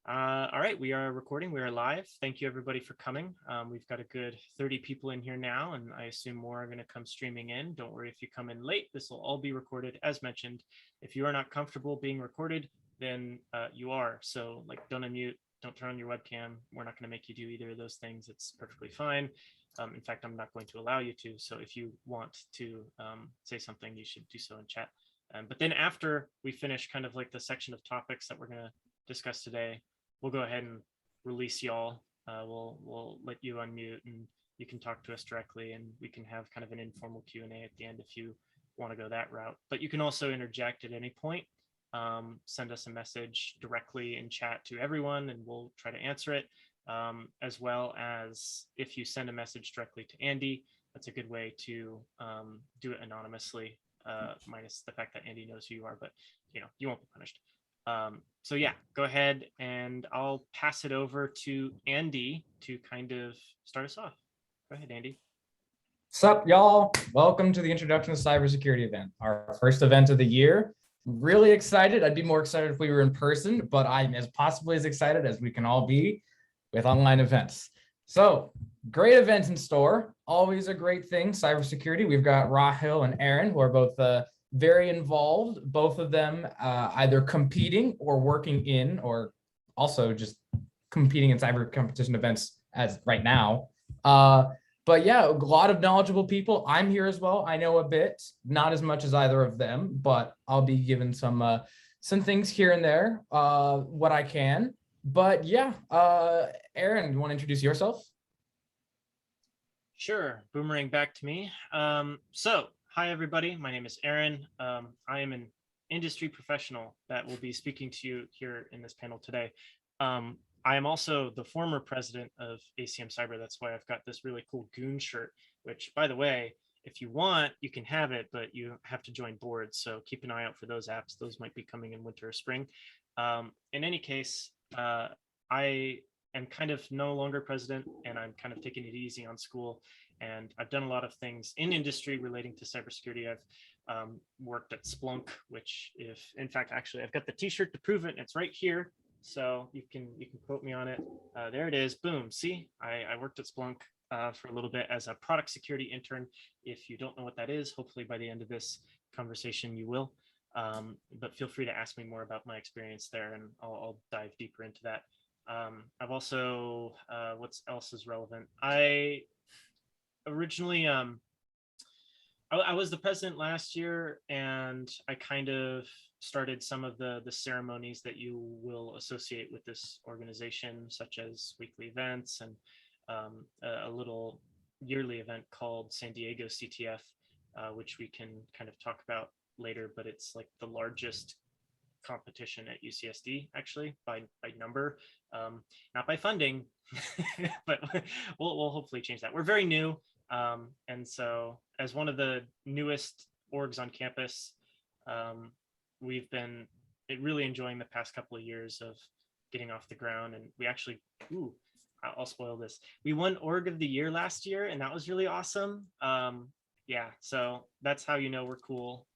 All right, we are recording. We are live. Thank you, everybody, for coming. We've got a good 30 people in here now, and I assume more are going to come streaming in. Don't worry if you come in late. This will all be recorded, as mentioned. If you are not comfortable being recorded, then you are. So, don't unmute, don't turn on your webcam. We're not going to make you do either of those things. It's perfectly fine. In fact, I'm not going to allow you to. So, if you want to say something, you should do so in chat. But then after we finish kind of like the section of topics that we're going to discuss today, we'll go ahead and release y'all. We'll let you unmute and you can talk to us directly, and we can have kind of an informal Q&A at the end if you want to go that route. But you can also interject at any point. Send us a message directly in chat to everyone, and we'll try to answer it. As well as if you send a message directly to Andy, that's a good way to do it anonymously, minus the fact that Andy knows who you are, but you won't be punished. So yeah, go ahead and I'll pass it over to Andy to kind of start us off. Go ahead, Andy. Sup, y'all? Welcome to the Introduction to Cybersecurity event, our first event of the year. Really excited. I'd be more excited if we were in person, but I'm as possibly as excited as we can all be with online events. So great event in store. Always a great thing, cybersecurity. We've got Rahil and Aaron, who are both very involved, both of them either competing or working in, or also just competing in cyber competition events as right now. But yeah, a lot of knowledgeable people. I'm here as well. I know a bit, not as much as either of them, but I'll be given some things here and there, what I can. But yeah, Aaron, you want to introduce yourself? Sure, boomerang back to me. So hi, everybody. My name is Aaron. I am an industry professional that will be speaking to you here in this panel today. I am also the former president of Acm Cyber. That's why I've got this really cool goon shirt, which, by the way, if you want, you can have it, but you have to join boards. So keep an eye out for those apps. Those might be coming in winter or spring. In any case, I am kind of no longer president, and I'm kind of taking it easy on school. And I've done a lot of things in industry relating to cybersecurity. I've worked at Splunk, which, if in fact, actually, I've got the T-shirt to prove it. And it's right here. So you can quote me on it. There it is. Boom. See, I worked at Splunk for a little bit as a product security intern. If you don't know what that is, hopefully by the end of this conversation you will. But feel free to ask me more about my experience there, and I'll dive deeper into that. I've also what else is relevant? I originally I was the president last year, and I kind of started some of the ceremonies that you will associate with this organization, such as weekly events and a little yearly event called San Diego Ctf, which we can kind of talk about later, but it's like the largest competition at UCSD, actually, by number, not by funding, but we'll hopefully change that. We're very new. And so as one of the newest orgs on campus, we've been really enjoying the past couple of years of getting off the ground. And we actually, I'll spoil this. We won Org of the Year last year, and that was really awesome. Yeah, so that's how you know we're cool.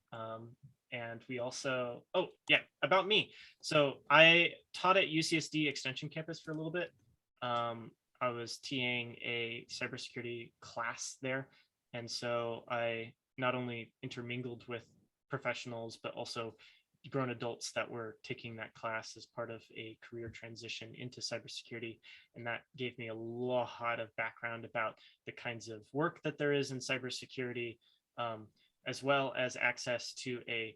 And we also, about me. So I taught at UCSD Extension Campus for a little bit. I was TAing a cybersecurity class there. And so I not only intermingled with professionals, but also grown adults that were taking that class as part of a career transition into cybersecurity. And that gave me a lot of background about the kinds of work that there is in cybersecurity, as well as access to a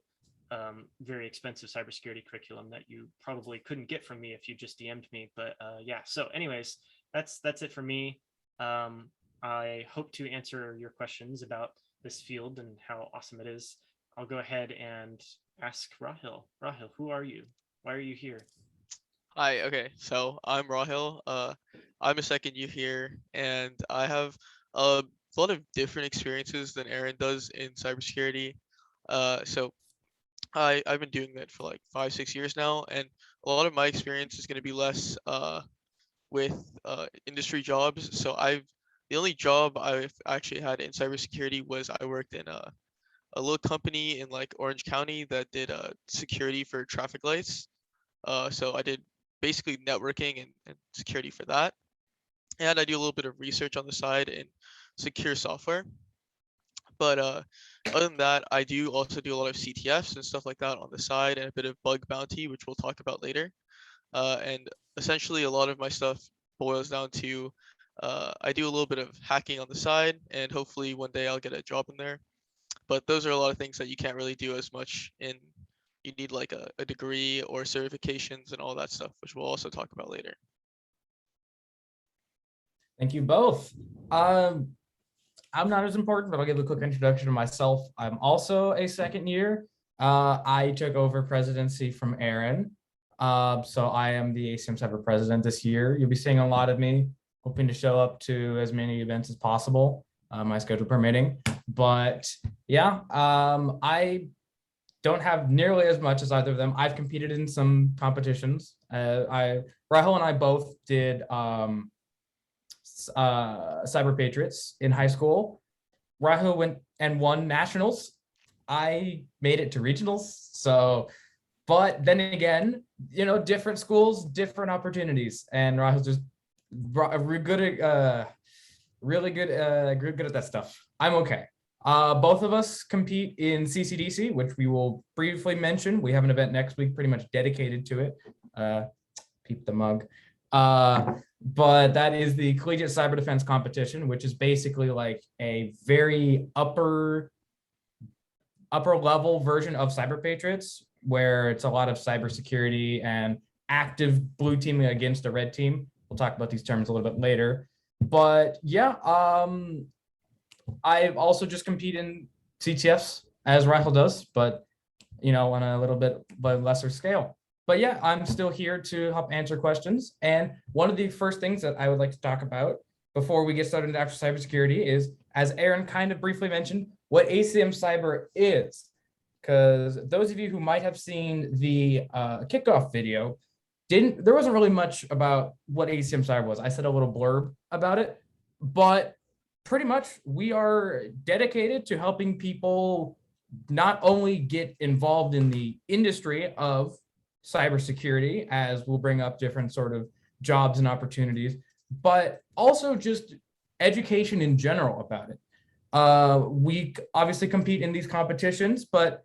very expensive cybersecurity curriculum that you probably couldn't get from me if you just DM'd me. But yeah, so anyways, that's it for me. I hope to answer your questions about this field and how awesome it is. I'll go ahead and ask Rahil. Rahil, who are you? Why are you here? Hi, okay, so I'm Rahil. I'm a second year here, and I have a lot of different experiences than Aaron does in cybersecurity. So I've been doing that for like 5-6 years now, and a lot of my experience is going to be less with industry jobs. So the only job I've actually had in cybersecurity was I worked in a little company in like Orange County that did security for traffic lights. So I did basically networking and security for that. And I do a little bit of research on the side in secure software. But other than that, I do also do a lot of CTFs and stuff like that on the side, and a bit of bug bounty, which we'll talk about later. And essentially, a lot of my stuff boils down to I do a little bit of hacking on the side, and hopefully one day I'll get a job in there. But those are a lot of things that you can't really do as much in. You need like a degree or certifications and all that stuff, which we'll also talk about later. Thank you both. I'm not as important, but I'll give a quick introduction to myself. I'm also a second year. I took over presidency from Aaron. So I am the Acm Cyber president this year. You'll be seeing a lot of me, hoping to show up to as many events as possible, my schedule permitting. But yeah, I don't have nearly as much as either of them. I've competed in some competitions. Rahul and I both did Cyber Patriots in high school. Rahul went and won nationals. I made it to regionals. So, but then again, you know, different schools, different opportunities, and Rahul's just good at really good at that stuff. I'm okay. Both of us compete in CCDC, which we will briefly mention. We have an event next week pretty much dedicated to it. Peep the mug. But that is the Collegiate Cyber Defense Competition, which is basically like a very upper level version of Cyber Patriots, where it's a lot of cybersecurity and active blue teaming against a red team. We'll talk about these terms a little bit later. But yeah, I also just compete in Ctfs as Rahul does, but you know, on a little bit lesser scale. But yeah, I'm still here to help answer questions. And one of the first things that I would like to talk about before we get started into actual cybersecurity is, as Aaron kind of briefly mentioned, what Acm Cyber is. Because those of you who might have seen the kickoff video, there wasn't really much about what Acm Cyber was. I said a little blurb about it, but pretty much we are dedicated to helping people not only get involved in the industry of cybersecurity, as we'll bring up different sort of jobs and opportunities, but also just education in general about it. We obviously compete in these competitions, but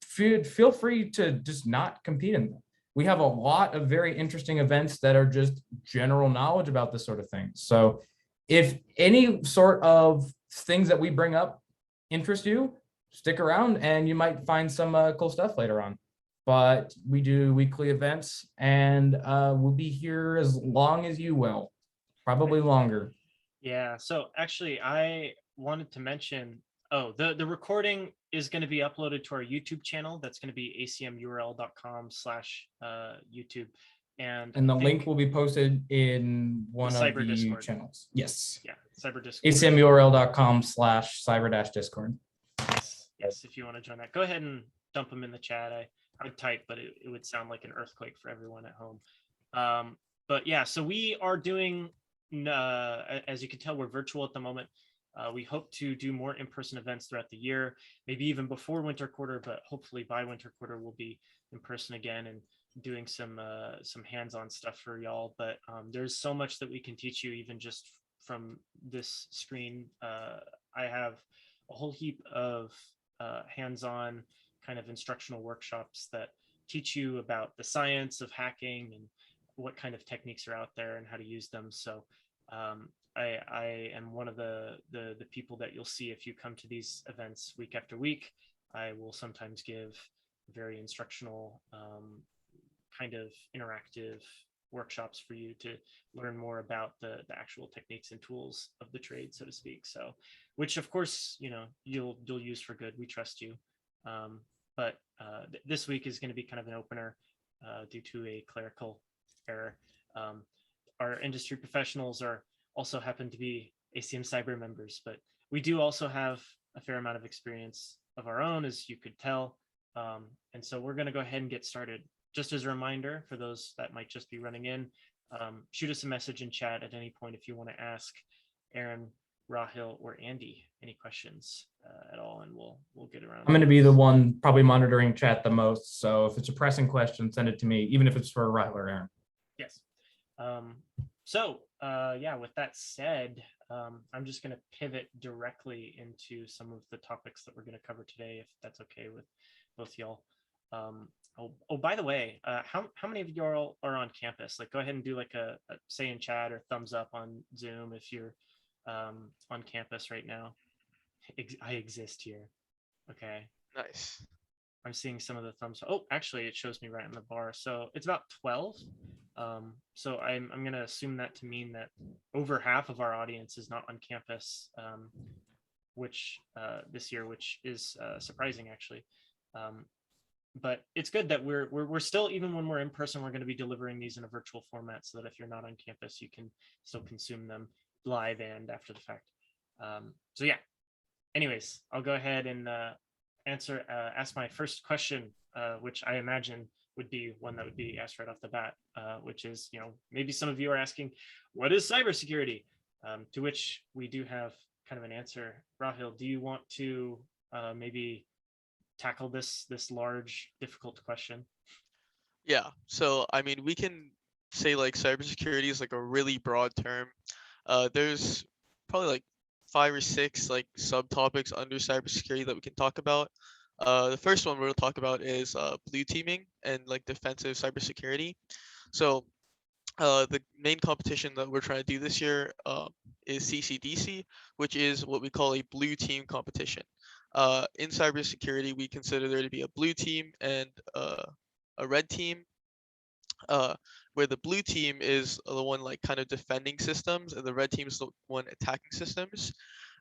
feel free to just not compete in them. We have a lot of very interesting events that are just general knowledge about this sort of thing. So if any sort of things that we bring up interest you, stick around and you might find some cool stuff later on. But we do weekly events, and we'll be here as long as you will, probably longer. Yeah, so actually I wanted to mention, the recording is going to be uploaded to our YouTube channel. That's going to be acmurl.com/YouTube. And the link will be posted in one of the Discord channels. Yes. Yeah, Cyber Discord. acmurl.com/cyber-discord. Yes, if you want to join that, go ahead and dump them in the chat. I would type, but it would sound like an earthquake for everyone at home. But yeah, so we are doing, as you can tell, we're virtual at the moment. We hope to do more in-person events throughout the year, maybe even before winter quarter, but hopefully by winter quarter we'll be in person again and doing some hands-on stuff for y'all. But there's so much that we can teach you even just from this screen. I have a whole heap of hands-on kind of instructional workshops that teach you about the science of hacking and what kind of techniques are out there and how to use them. So I am one of the people that you'll see if you come to these events week after week. I will sometimes give very instructional kind of interactive workshops for you to learn more about the actual techniques and tools of the trade, so to speak. So, which of course, you know, you'll use for good. We trust you. But this week is going to be kind of an opener due to a clerical error. Our industry professionals also happen to be Acm Cyber members, but we do also have a fair amount of experience of our own, as you could tell. And so we're going to go ahead and get started. Just as a reminder for those that might just be running in, shoot us a message in chat at any point if you want to ask Aaron, Rahil or Andy any questions at all, and we'll get around. I'm going to be the one probably monitoring chat the most. So if it's a pressing question, send it to me, even if it's for Rahil or Aaron. Yes. So yeah, with that said, I'm just going to pivot directly into some of the topics that we're going to cover today, if that's okay with both y'all. Oh, by the way, how many of y'all are on campus? Like, go ahead and do like a say in chat or thumbs up on Zoom if you're on campus right now. I exist here. Okay. Nice. I'm seeing some of the thumbs. Oh, actually, it shows me right on the bar. So it's about 12. So I'm going to assume that to mean that over half of our audience is not on campus, which this year, which is surprising actually. But it's good that we're still, even when we're in person, we're going to be delivering these in a virtual format, so that if you're not on campus, you can still consume them live and after the fact. So yeah. Anyways, I'll go ahead and ask my first question, which I imagine would be one that would be asked right off the bat, which is, maybe some of you are asking, what is cybersecurity? To which we do have kind of an answer. Rahil, do you want to maybe tackle this large, difficult question? Yeah. So I mean, we can say like cybersecurity is like a really broad term. There's probably like 5 or 6 like subtopics under cybersecurity that we can talk about. The first one we'll talk about is blue teaming and like defensive cybersecurity. So the main competition that we're trying to do this year is CCDC, which is what we call a blue team competition. In cybersecurity, we consider there to be a blue team and a red team, where the blue team is the one like kind of defending systems, and the red team is the one attacking systems.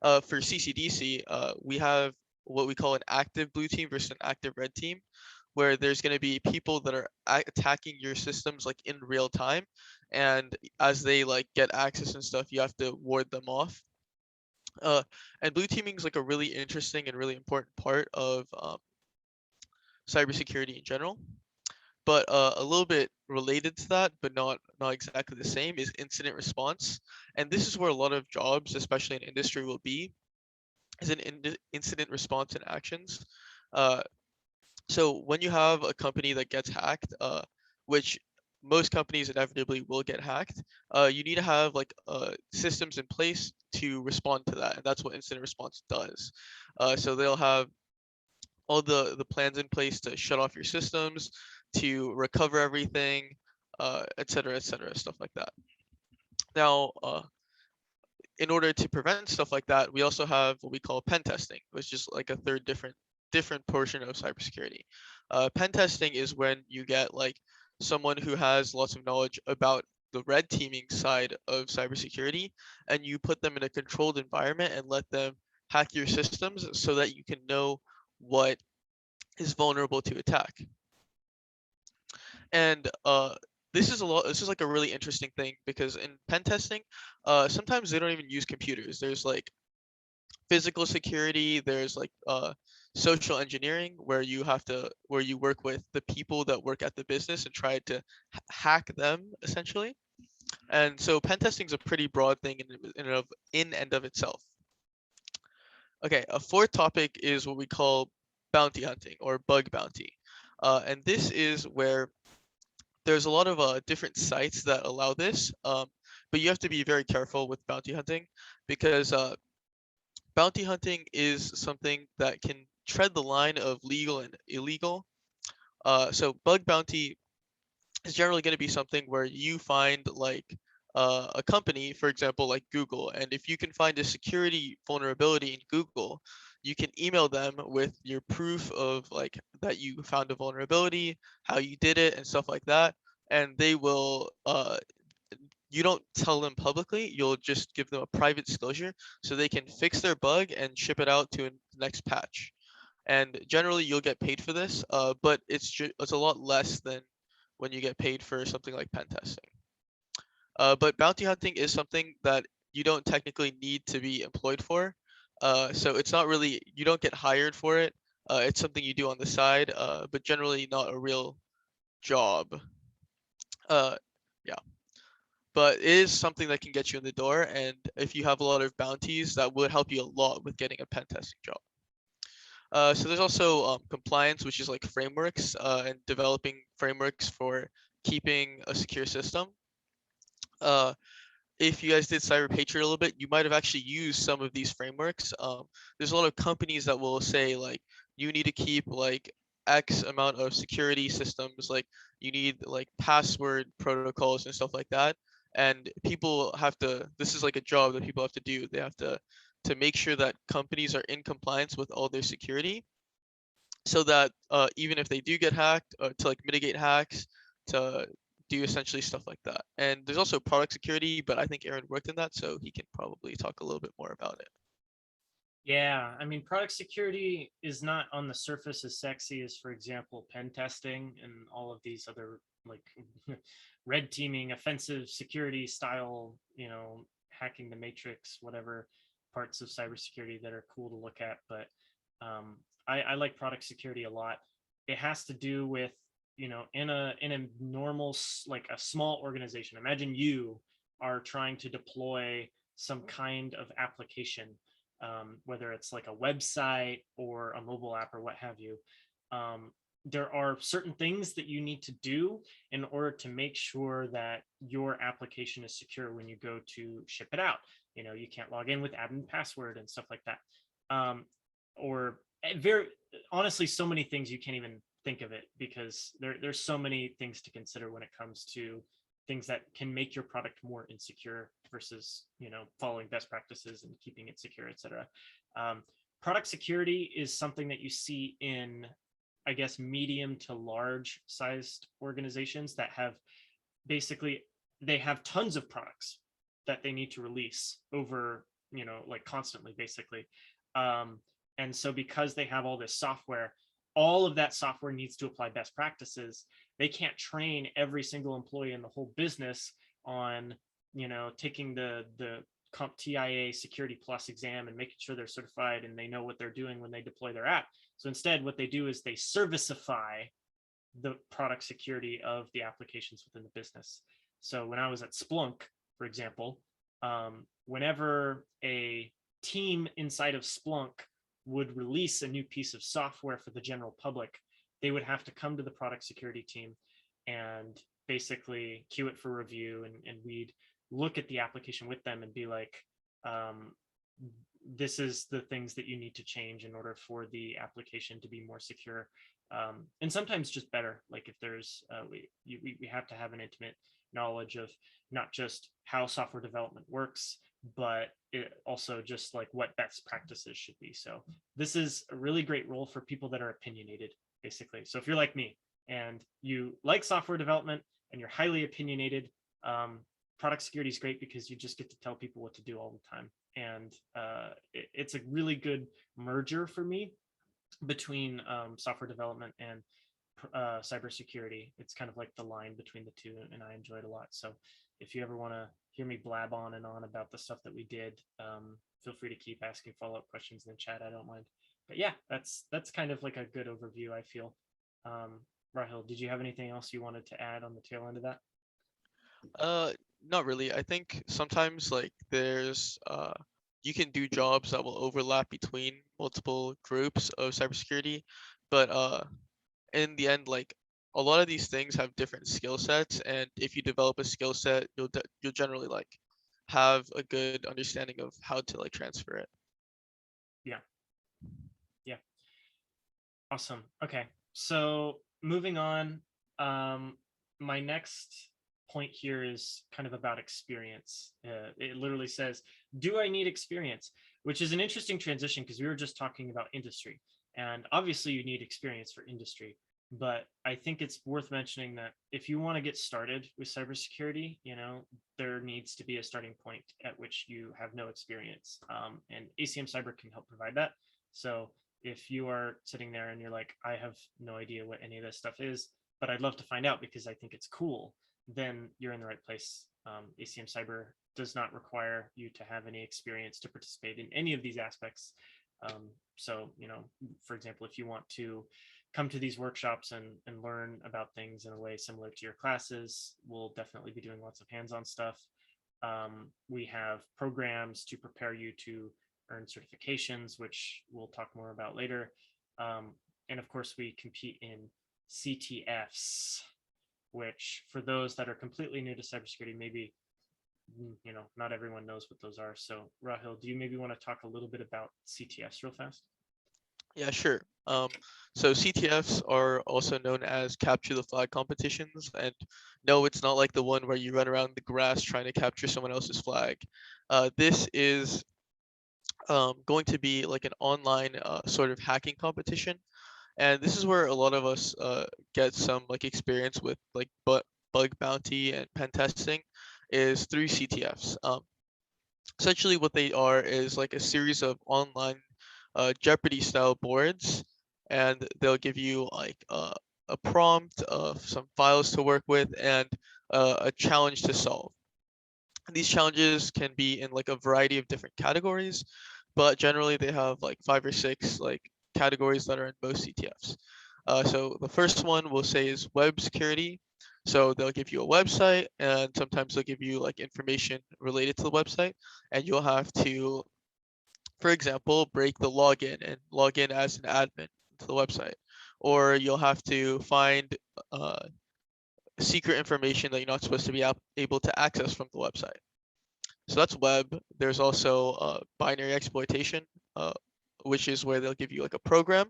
For CCDC, we have what we call an active blue team versus an active red team, where there's going to be people that are attacking your systems like in real time, and as they like get access and stuff, you have to ward them off. And blue teaming is like a really interesting and really important part of cybersecurity in general. But a little bit related to that, but not exactly the same, is incident response. And this is where a lot of jobs, especially in industry, will be, is an incident response and actions. So when you have a company that gets hacked, which most companies inevitably will get hacked, you need to have like systems in place to respond to that, and that's what incident response does. So they'll have all the plans in place to shut off your systems, to recover everything, et cetera, stuff like that. Now, in order to prevent stuff like that, we also have what we call pen testing, which is like a third different portion of cybersecurity. Pen testing is when you get like someone who has lots of knowledge about the red teaming side of cybersecurity, and you put them in a controlled environment and let them hack your systems so that you can know what is vulnerable to attack. And this is like a really interesting thing, because in pen testing, sometimes they don't even use computers. There's like physical security, there's like social engineering, where you work with the people that work at the business and try to hack them essentially. And so pen testing is a pretty broad thing in and of itself. Okay, a fourth topic is what we call bounty hunting or bug bounty. And this is where there's a lot of different sites that allow this, but you have to be very careful with bounty hunting, because bounty hunting is something that can tread the line of legal and illegal. So bug bounty is generally going to be something where you find like a company, for example, like Google, and if you can find a security vulnerability in Google, you can email them with your proof of like that you found a vulnerability, how you did it, and stuff like that, and they will you don't tell them publicly, you'll just give them a private disclosure so they can fix their bug and ship it out to the next patch. And generally you'll get paid for this, but it's a lot less than when you get paid for something like pen testing. But bounty hunting is something that you don't technically need to be employed for. So it's not really, you don't get hired for it. It's something you do on the side, but generally not a real job. Yeah. but it is something that can get you in the door. And if you have a lot of bounties, that would help you a lot with getting a pen testing job. So there's also compliance, which is like frameworks and developing frameworks for keeping a secure system. If you guys did Cyber Patriot a little bit, you might have actually used some of these frameworks. There's a lot of companies that will say like you need to keep like X amount of security systems, like you need like password protocols and stuff like that. And people have to. This is like a job that people have to do. They have to make sure that companies are in compliance with all their security, so that even if they do get hacked, to like mitigate hacks, to do essentially stuff like that. And there's also product security, but I think Aaron worked in that, so he can probably talk a little bit more about it. Yeah, I mean, product security is not on the surface as sexy as, for example, pen testing and all of these other like red teaming, offensive security style, hacking the matrix, whatever parts of cybersecurity that are cool to look at. But I like product security a lot. It has to do with, in a normal, like a small organization. Imagine you are trying to deploy some kind of application, whether it's like a website or a mobile app or what have you. There are certain things that you need to do in order to make sure that your application is secure when you go to ship it out. You can't log in with admin password and stuff like that. Or very honestly, so many things you can't even think of it, because there's so many things to consider when it comes to things that can make your product more insecure versus following best practices and keeping it secure, etc. Product security is something that you see in, I guess, medium to large sized organizations that have basically, they have tons of products that they need to release over, like constantly, basically. And so because they have all this software, all of that software needs to apply best practices. They can't train every single employee in the whole business on, taking the CompTIA Security Plus exam and making sure they're certified and they know what they're doing when they deploy their app. So instead, what they do is they servicify the product security of the applications within the business. So when I was at Splunk, for example, whenever a team inside of Splunk would release a new piece of software for the general public, they would have to come to the product security team and basically queue it for review, and we'd look at the application with them and be like, this is the things that you need to change in order for the application to be more secure, and sometimes just better. Like if there's we have to have an intimate knowledge of not just how software development works, but it also just like what best practices should be. So this is a really great role for people that are opinionated, basically. So if you're like me and you like software development and you're highly opinionated, product security is great because you just get to tell people what to do all the time. And it's a really good merger for me between software development and cybersecurity. It's kind of like the line between the two, and I enjoy it a lot. So if you ever want to hear me blab on and on about the stuff that we did, feel free to keep asking follow-up questions in the chat. I don't mind. But yeah, that's kind of like a good overview, I feel. Rahil, did you have anything else you wanted to add on the tail end of that? Not really. I think sometimes like there's you can do jobs that will overlap between multiple groups of cybersecurity, but in the end, like a lot of these things have different skill sets, and if you develop a skill set, you'll generally like have a good understanding of how to like transfer it. Yeah. Awesome. Okay, so moving on, my next point here is kind of about experience. It literally says, do I need experience? Which is an interesting transition because we were just talking about industry, and obviously you need experience for industry. But I think it's worth mentioning that if you want to get started with cybersecurity, there needs to be a starting point at which you have no experience. And Acm Cyber can help provide that. So if you are sitting there and you're like, I have no idea what any of this stuff is, but I'd love to find out because I think it's cool, then you're in the right place. Acm Cyber does not require you to have any experience to participate in any of these aspects. So, for example, if you want to come to these workshops and learn about things in a way similar to your classes. We'll definitely be doing lots of hands-on stuff. We have programs to prepare you to earn certifications, which we'll talk more about later. And of course, we compete in Ctfs, which for those that are completely new to cybersecurity, maybe not everyone knows what those are. So Rahil, do you maybe want to talk a little bit about Ctfs real fast? Yeah, sure. So CTFs are also known as capture the flag competitions, and no, it's not like the one where you run around the grass trying to capture someone else's flag. This is going to be like an online sort of hacking competition, and this is where a lot of us get some like experience with like bug bounty and pen testing, is through CTFs. Essentially, what they are is like a series of online Jeopardy style boards, and they'll give you like a prompt of some files to work with and a challenge to solve. These challenges can be in like a variety of different categories, but generally they have like 5 or 6 like categories that are in most CTFs. So the first one we'll say is web security. So they'll give you a website, and sometimes they'll give you like information related to the website, and you'll have to, for example, break the login and log in as an admin to the website, or you'll have to find secret information that you're not supposed to be able to access from the website. So that's web. There's also binary exploitation, which is where they'll give you like a program,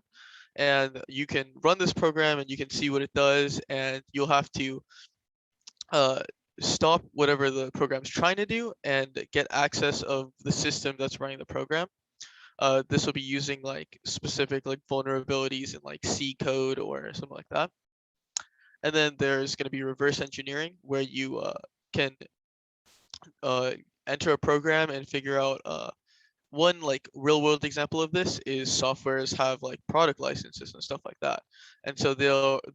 and you can run this program and you can see what it does, and you'll have to stop whatever the program's trying to do and get access of the system that's running the program. This will be using like specific like vulnerabilities in like C code or something like that. And then there's going to be reverse engineering, where you can enter a program and figure out one like real world example of this is softwares have like product licenses and stuff like that. And so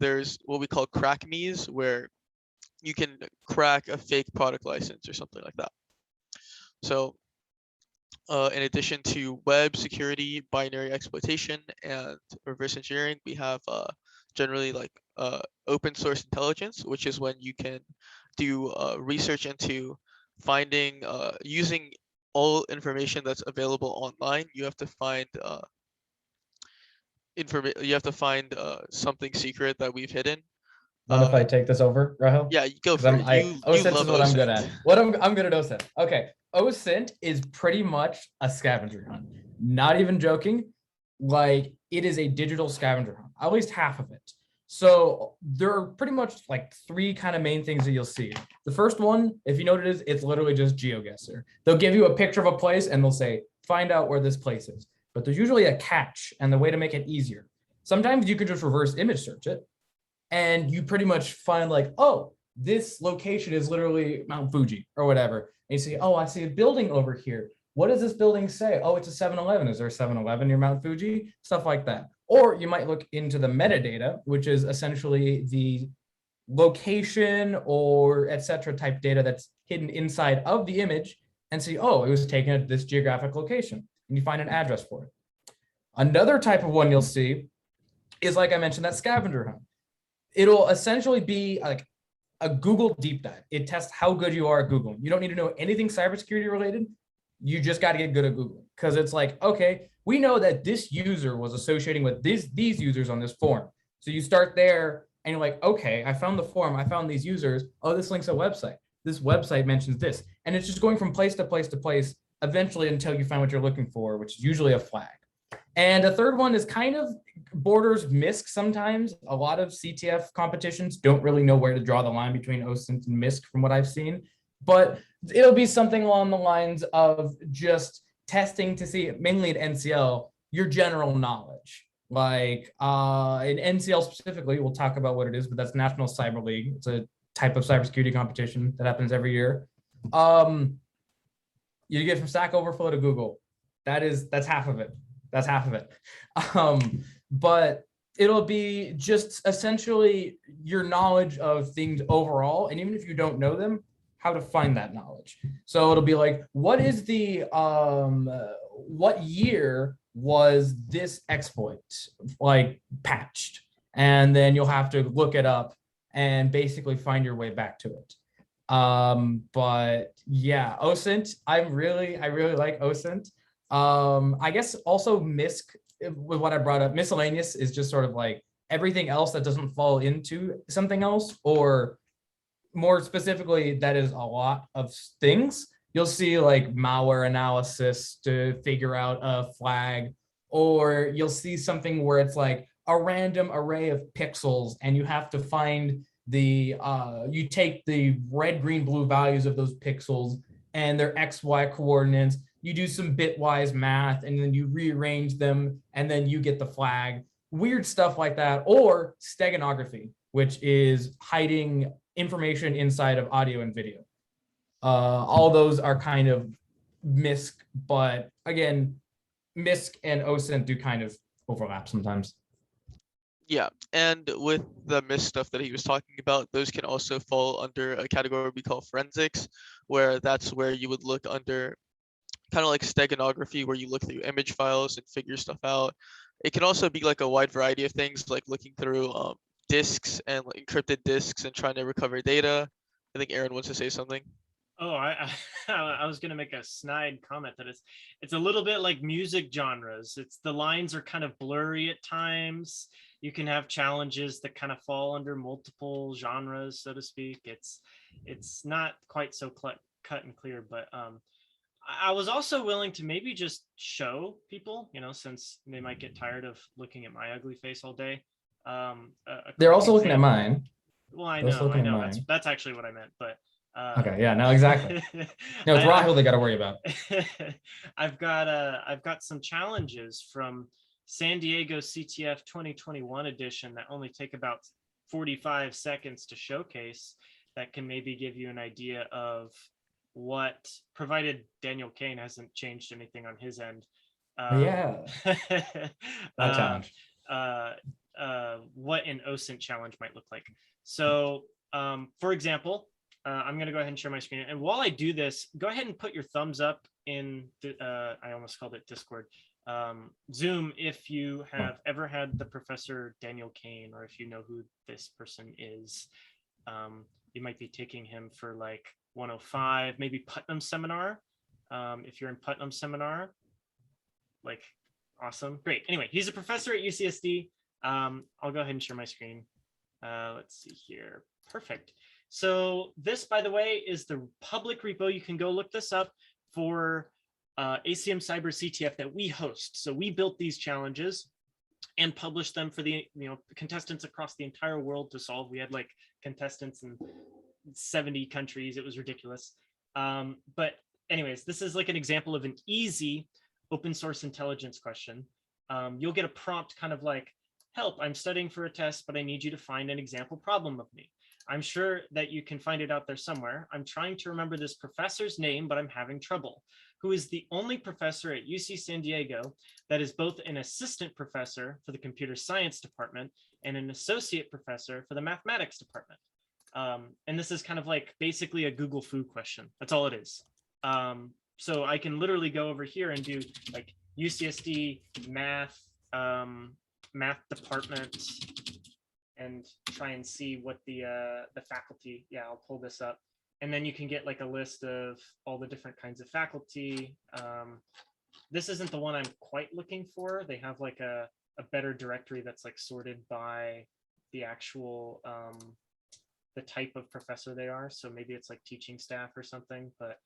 there's what we call crack me's, where you can crack a fake product license or something like that. So in addition to web security, binary exploitation, and reverse engineering, we have generally like open source intelligence, which is when you can do research into finding using all information that's available online. You have to find something secret that we've hidden. Mind if I take this over, Rahel? Yeah, go Because for it. You OSINT love is what I'm good OSINT. at. I'm good at OSINT. Okay, OSINT is pretty much a scavenger hunt. Not even joking. Like, it is a digital scavenger hunt, at least half of it. So there are pretty much like 3 kind of main things that you'll see. The first one, if you know what it is, it's literally just GeoGuessr. They'll give you a picture of a place and they'll say, find out where this place is. But there's usually a catch, and the way to make it easier. Sometimes you could just reverse image search it, and you pretty much find like, oh, this location is literally Mount Fuji or whatever. And you say, oh, I see a building over here. What does this building say? Oh, it's a 7-Eleven. Is there a 7-Eleven near Mount Fuji? Stuff like that. Or you might look into the metadata, which is essentially the location or etc. type data that's hidden inside of the image, and see, oh, it was taken at this geographic location, and you find an address for it. Another type of one you'll see is, like I mentioned, that scavenger hunt. It'll essentially be like a Google deep dive. It tests how good you are at Googling. You don't need to know anything cybersecurity related. You just got to get good at Googling, because it's like, okay, we know that this user was associating with these users on this forum. So you start there and you're like, okay, I found the forum. I found these users. Oh, this links a website. This website mentions this. And it's just going from place to place to place, eventually until you find what you're looking for, which is usually a flag. And a third one is kind of borders MISC sometimes. A lot of CTF competitions don't really know where to draw the line between OSINT and MISC from what I've seen. But it'll be something along the lines of just testing to see, mainly at NCL, your general knowledge. Like in NCL specifically, we'll talk about what it is, but that's National Cyber League. It's a type of cybersecurity competition that happens every year. You get from Stack Overflow to Google. That's half of it. That's half of it. But it'll be just essentially your knowledge of things overall, and even if you don't know them, how to find that knowledge. So it'll be like, what is the what year was this exploit like patched? and then you'll have to look it up and basically find your way back to it. But yeah, OSINT, I really like OSINT. I guess also MISC, with what I brought up, miscellaneous is just sort of like everything else that doesn't fall into something else, or more specifically, that is a lot of things. You'll see like malware analysis to figure out a flag, or you'll see something where it's like a random array of pixels and you have to find the, you take the red, green, blue values of those pixels and their XY coordinates, you do some bitwise math and then you rearrange them and then you get the flag. Weird stuff like that. Or steganography, which is hiding information inside of audio and video. All those are kind of MISC, but again, MISC and OSINT do kind of overlap sometimes. Yeah, and with the MISC stuff that he was talking about, those can also fall under a category we call forensics, where that's where you would look under kind of like steganography, where you look through image files and figure stuff out. It can also be like a wide variety of things, like looking through disks and like encrypted disks and trying to recover data. I think Aaron wants to say something. Oh, I was gonna make a snide comment that it's a little bit like music genres. It's the lines are kind of blurry at times. You can have challenges that kind of fall under multiple genres, so to speak. It's not quite so cut and clear, but I was also willing to maybe just show people, since they might get tired of looking at my ugly face all day. They're also looking at mine. Well, I They're also know. looking at mine. That's actually what I meant, but. Okay, yeah, no, exactly. No, it's Rahul they got to worry about. I've got some challenges from San Diego CTF 2021 edition that only take about 45 seconds to showcase, that can maybe give you an idea of what, provided Daniel Kane hasn't changed anything on his end. Yeah, that challenge. What an OSINT challenge might look like. So, for example, I'm going to go ahead and share my screen. And while I do this, go ahead and put your thumbs up in, I almost called it Discord, Zoom, if you have ever had the Professor Daniel Kane, or if you know who this person is. You might be taking him for like 105, maybe Putnam Seminar. If you're in Putnam Seminar, like, awesome, great. Anyway, he's a professor at UCSD. I'll go ahead and share my screen. Let's see here. Perfect. So this, by the way, is the public repo. You can go look this up for Acm Cyber CTF that we host. So we built these challenges and published them for the contestants across the entire world to solve. We had like contestants in 70 countries. It was ridiculous. But anyways, this is like an example of an easy open source intelligence question. You'll get a prompt kind of like, help, I'm studying for a test, but I need you to find an example problem of me. I'm sure that you can find it out there somewhere. I'm trying to remember this professor's name, but I'm having trouble. Who is the only professor at UC San Diego that is both an assistant professor for the computer science department and an associate professor for the mathematics department? And this is kind of like basically a Google Foo question. That's all it is. So I can literally go over here and do like UCSD math, math department, and try and see what the faculty, yeah, I'll pull this up. And then you can get like a list of all the different kinds of faculty. This isn't the one I'm quite looking for. They have like a better directory that's like sorted by the actual, the type of professor they are. So maybe it's like teaching staff or something. But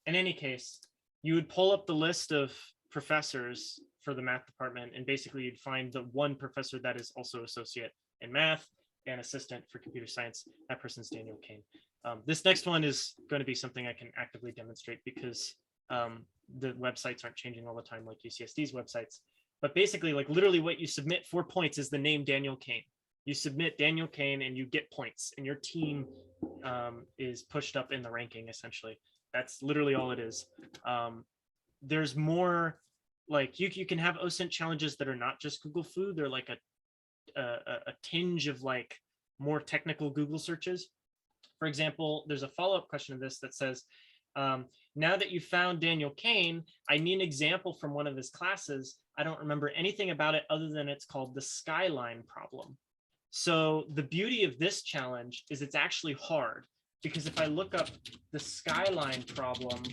in any case, you would pull up the list of professors for the math department, and basically you'd find the one professor that is also associate in math and assistant for computer science. That person's Daniel Kane. This next one is going to be something I can actively demonstrate because the websites aren't changing all the time like UCSD's websites. But basically, like literally what you submit for points is the name Daniel Kane. You submit Daniel Kane and you get points, and your team is pushed up in the ranking, essentially. That's literally all it is. There's more, like you can have OSINT challenges that are not just Google Foo. They're like a tinge of like more technical Google searches. For example, there's a follow-up question of this that says, now that you found Daniel Kane, I need an example from one of his classes. I don't remember anything about it other than it's called the skyline problem. So the beauty of this challenge is it's actually hard, because if I look up the skyline problem,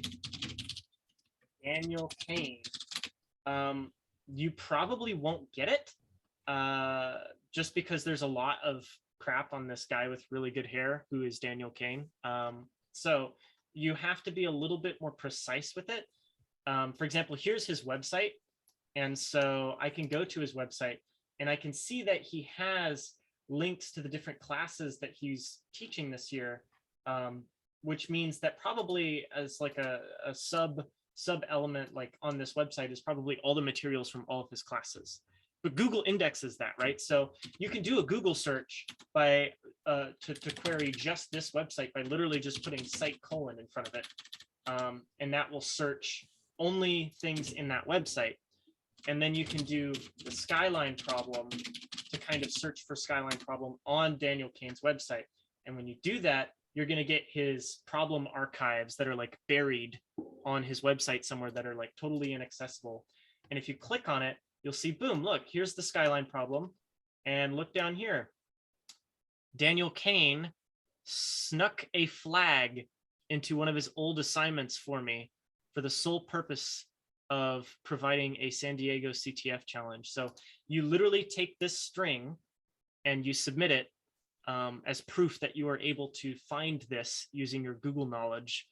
Daniel Kane, you probably won't get it, just because there's a lot of crap on this guy with really good hair who is Daniel Kane. So you have to be a little bit more precise with it. For example, here's his website. And so I can go to his website and I can see that he has links to the different classes that he's teaching this year, which means that probably as like a sub element like on this website is probably all the materials from all of his classes. But Google indexes that, right? So you can do a Google search by to query just this website by literally just putting site colon in front of it, and that will search only things in that website. And then you can do the skyline problem to kind of search for skyline problem on Daniel Kane's website. And when you do that, you're going to get his problem archives that are like buried on his website somewhere that are like totally inaccessible. And if you click on it, you'll see, boom, look, here's the skyline problem. And look down here. Daniel Kane snuck a flag into one of his old assignments for me for the sole purpose of providing a San Diego CTF challenge. So you literally take this string and you submit it as proof that you are able to find this using your Google knowledge,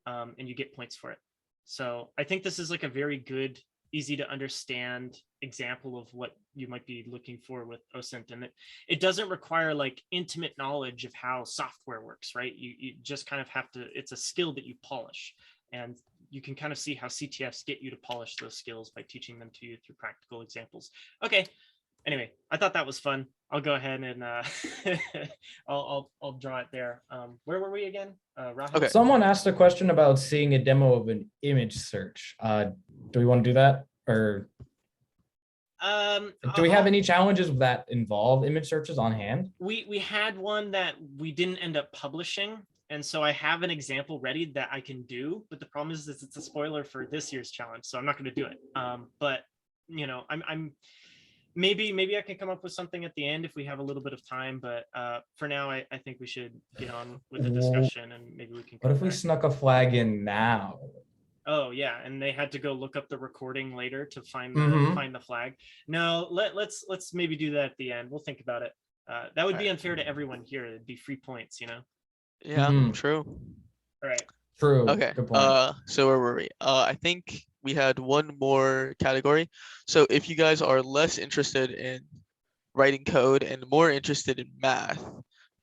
and you get points for it. So I think this is like a very good, easy to understand example of what you might be looking for with OSINT. And it doesn't require like intimate knowledge of how software works, right? You just kind of have to, it's a skill that you polish. And you can kind of see how CTFs get you to polish those skills by teaching them to you through practical examples. Okay. Anyway, I thought that was fun. I'll go ahead and I'll draw it there. Where were we again? Rahul? Okay. Someone asked a question about seeing a demo of an image search. Do we want to do that, or do we have any challenges that involve image searches on hand? We had one that we didn't end up publishing, and so I have an example ready that I can do. But the problem is it's a spoiler for this year's challenge, so I'm not going to do it. But you know, I'm maybe I can come up with something at the end if we have a little bit of time. But for now, I think we should get on with the discussion, and maybe we can. What if we snuck a flag in now? Oh yeah, and they had to go look up the recording later to find the flag. No, let's maybe do that at the end. We'll think about it. That would be unfair to everyone here. It'd be free points, you know. Yeah, true. All right. True. Okay. Good point. So where were we? I think we had one more category. So if you guys are less interested in writing code and more interested in math,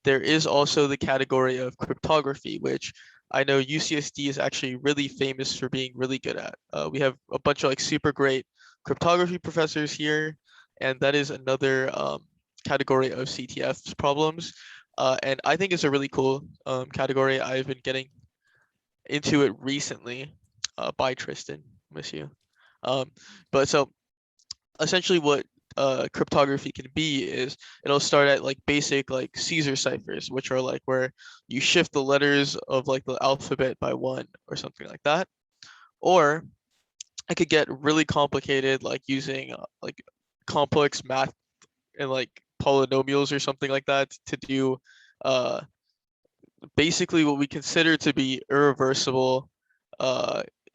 there is also the category of cryptography, which I know UCSD is actually really famous for being really good at. We have a bunch of like super great cryptography professors here, and that is another category of CTF's problems. And I think it's a really cool category. I've been getting into it recently by Tristan, miss you. But so essentially what cryptography can be is it'll start at like basic like Caesar ciphers, which are like where you shift the letters of like the alphabet by one or something like that. Or it could get really complicated, like using like complex math and like polynomials or something like that to do basically what we consider to be irreversible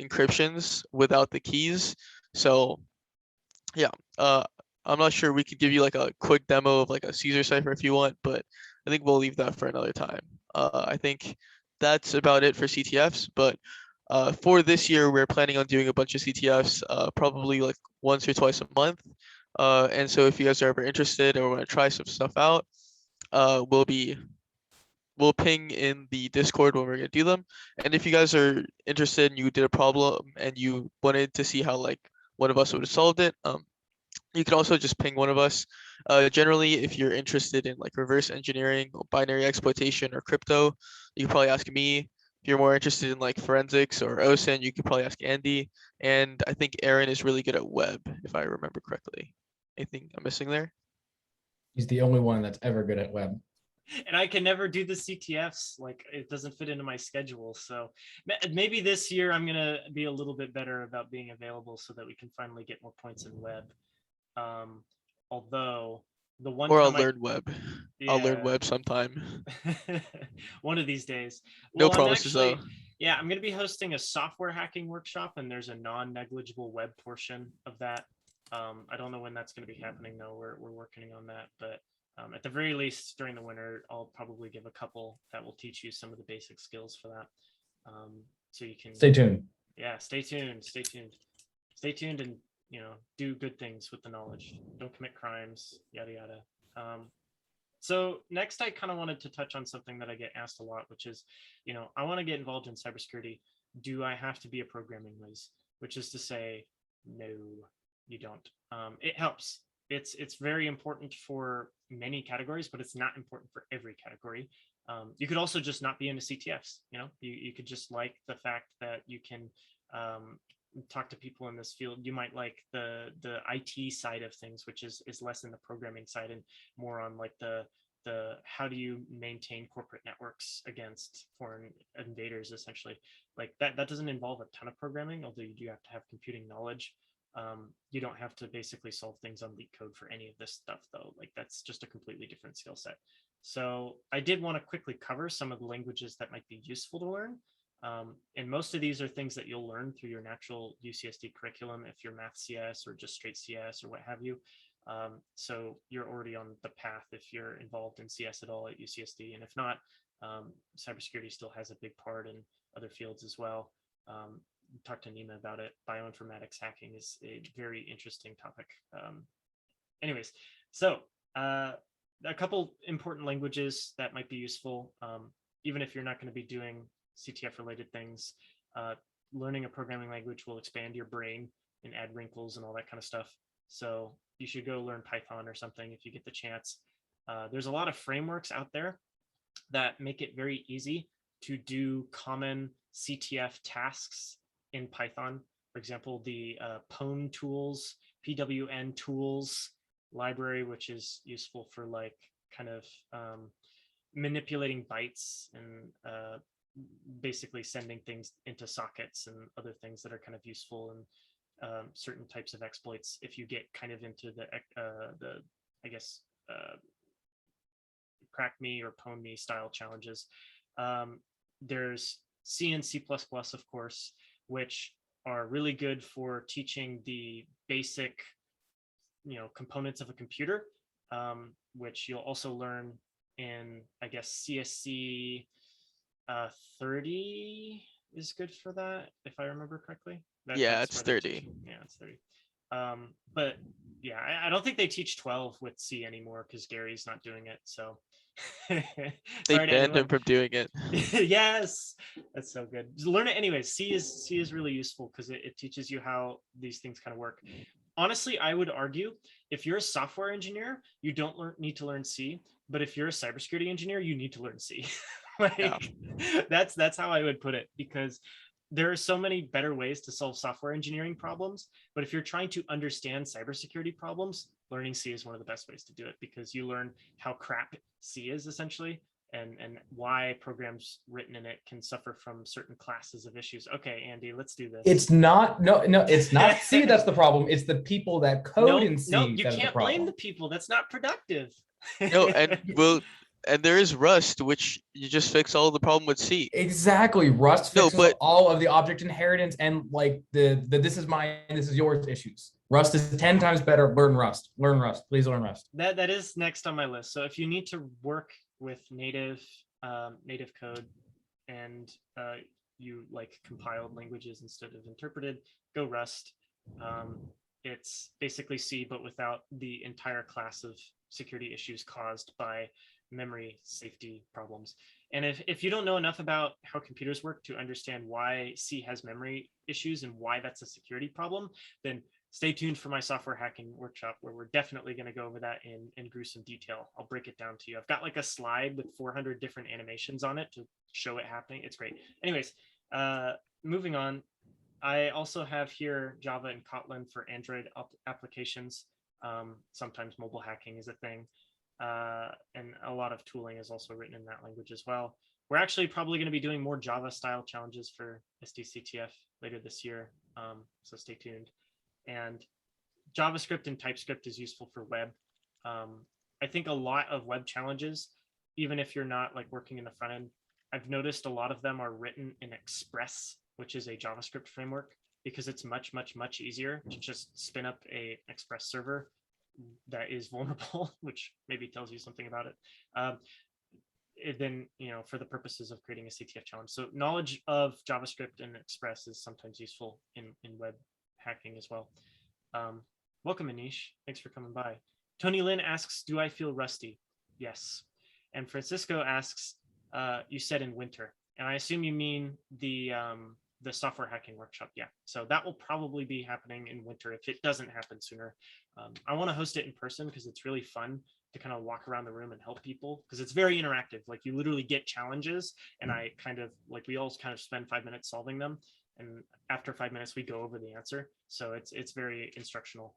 encryptions without the keys. So yeah, I'm not sure we could give you like a quick demo of like a Caesar cipher if you want, but I think we'll leave that for another time. I think that's about it for CTFs, but for this year, we're planning on doing a bunch of CTFs, probably like once or twice a month. And so if you guys are ever interested or want to try some stuff out, we'll ping in the Discord when we're gonna do them. And if you guys are interested and you did a problem and you wanted to see how like one of us would have solved it, you can also just ping one of us. Generally, if you're interested in like reverse engineering, or binary exploitation, or crypto, you can probably ask me. If you're more interested in like forensics or OSINT, you could probably ask Andy. And I think Aaron is really good at web, if I remember correctly. Anything I'm missing there? He's the only one that's ever good at web. And I can never do the CTFs, like it doesn't fit into my schedule. So maybe this year I'm gonna be a little bit better about being available so that we can finally get more points in web. Although The one Or I'll time learn web. I'll learn yeah, web sometime. one of these days. No Well, promises though. yeah, I'm going to be hosting a software hacking workshop, and there's a non-negligible web portion of that. I don't know when that's going to be happening though. We're working on that, but at the very least during the winter, I'll probably give a couple that will teach you some of the basic skills for that. So you can Stay tuned. yeah, stay tuned, stay tuned, and do good things with the knowledge. Don't commit crimes, yada yada. So next, I kind of wanted to touch on something that I get asked a lot, which is, I want to get involved in cybersecurity. Do I have to be a programming whiz? Which is to say, no, you don't. It helps. It's very important for many categories, but it's not important for every category. You could also just not be into Ctfs. You could just like the fact that you can talk to people in this field. You might like the IT side of things, which is less in the programming side and more on like the how do you maintain corporate networks against foreign invaders, essentially. Like that doesn't involve a ton of programming, although you do have to have computing knowledge. You don't have to basically solve things on leak code for any of this stuff though. Like that's just a completely different skill set. So I did want to quickly cover some of the languages that might be useful to learn. And most of these are things that you'll learn through your natural UCSD curriculum if you're math CS or just straight CS or what have you. So you're already on the path if you're involved in CS at all at UCSD. And if not, cybersecurity still has a big part in other fields as well. Talk to Nima about it. Bioinformatics hacking is a very interesting topic. Anyways, so a couple important languages that might be useful, even if you're not going to be doing CTF related things. Learning a programming language will expand your brain and add wrinkles and all that kind of stuff. So you should go learn Python or something if you get the chance. There's a lot of frameworks out there that make it very easy to do common CTF tasks in Python. For example, the PWN tools, PWN tools library, which is useful for like kind of manipulating bytes and basically sending things into sockets and other things that are kind of useful in certain types of exploits. If you get kind of into the I guess crack me or pwn me style challenges. There's C and C++, of course, which are really good for teaching the basic components of a computer, which you'll also learn in, I guess, CSC 30 is good for that, if I remember correctly. Yeah, it's 30. Yeah, it's 30. But yeah, I don't think they teach 12 with C anymore because Gary's not doing it. So They banned him from doing it. Yes, that's so good. Just learn it anyways. C is really useful because it teaches you how these things kind of work. Honestly, I would argue if you're a software engineer, you don't need to learn C, but if you're a cybersecurity engineer, you need to learn C. Like, Yeah. that's how I would put it, because there are so many better ways to solve software engineering problems. But if you're trying to understand cybersecurity problems, learning C is one of the best ways to do it, because you learn how crap C is essentially, and why programs written in it can suffer from certain classes of issues. Okay, Andy, let's do this. It's not, no, it's not C that's the problem. It's the people that code in C. No, you can't blame the people. That's not productive. No, and there is Rust, which you just fix all the problem with C. Exactly. Rust fixes all of the object inheritance and like the this is mine, this is yours issues. Rust is 10 times better. Learn Rust. Learn Rust. Please learn Rust. That is next on my list. So if you need to work with native code and you like compiled languages instead of interpreted, go Rust. It's basically C, but without the entire class of security issues caused by memory safety problems. And if you don't know enough about how computers work to understand why C has memory issues and why that's a security problem, then stay tuned for my software hacking workshop, where we're definitely going to go over that in gruesome detail. I'll break it down to you. I've got like a slide with 400 different animations on it to show it happening. It's great. Anyways, moving on. I also have here Java and Kotlin for Android applications. Sometimes mobile hacking is a thing. And a lot of tooling is also written in that language as well. We're actually probably going to be doing more Java style challenges for SDCTF later this year. So stay tuned. And JavaScript and TypeScript is useful for web. I think a lot of web challenges, even if you're not like working in the front end, I've noticed a lot of them are written in Express, which is a JavaScript framework, because it's much easier to just spin up a Express server that is vulnerable, which maybe tells you something about it. Then, for the purposes of creating a CTF challenge. So knowledge of JavaScript and Express is sometimes useful in web hacking as well. Welcome, Anish. Thanks for coming by. Tony Lynn asks, do I feel rusty? Yes. And Francisco asks, you said in winter. And I assume you mean the software hacking workshop. Yeah. So that will probably be happening in winter if it doesn't happen sooner. I want to host it in person because it's really fun to kind of walk around the room and help people, because it's very interactive. Like, you literally get challenges, and I kind of we all kind of spend 5 minutes solving them, and after 5 minutes we go over the answer. So it's very instructional.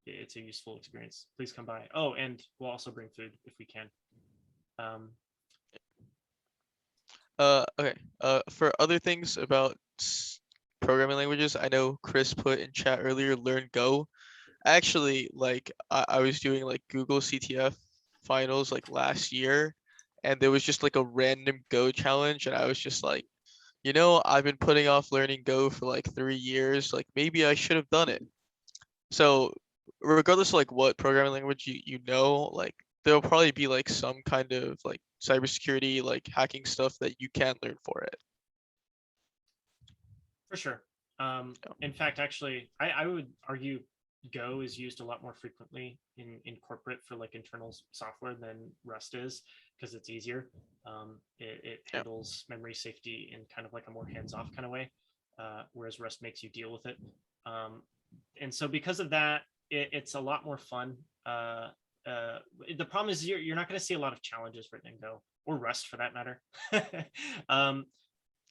It's a useful experience. Please come by. Oh, and we'll also bring food if we can. Okay. For other things about programming languages, I know Chris put in chat earlier, learn Go. Actually, like I was doing like Google CTF finals like last year, and there was just like a random Go challenge, and I was just like, I've been putting off learning Go for like 3 years. Like, maybe I should have done it. So regardless of like what programming language you know, like there'll probably be like some kind of like cybersecurity, like hacking stuff that you can learn for it. For sure. In fact, actually, I would argue Go is used a lot more frequently in corporate for like internal software than Rust is, because it's easier. It handles memory safety in kind of like a more hands-off kind of way, whereas Rust makes you deal with it. And so because of that, it's a lot more fun. The problem is you're not going to see a lot of challenges written in Go, or Rust for that matter.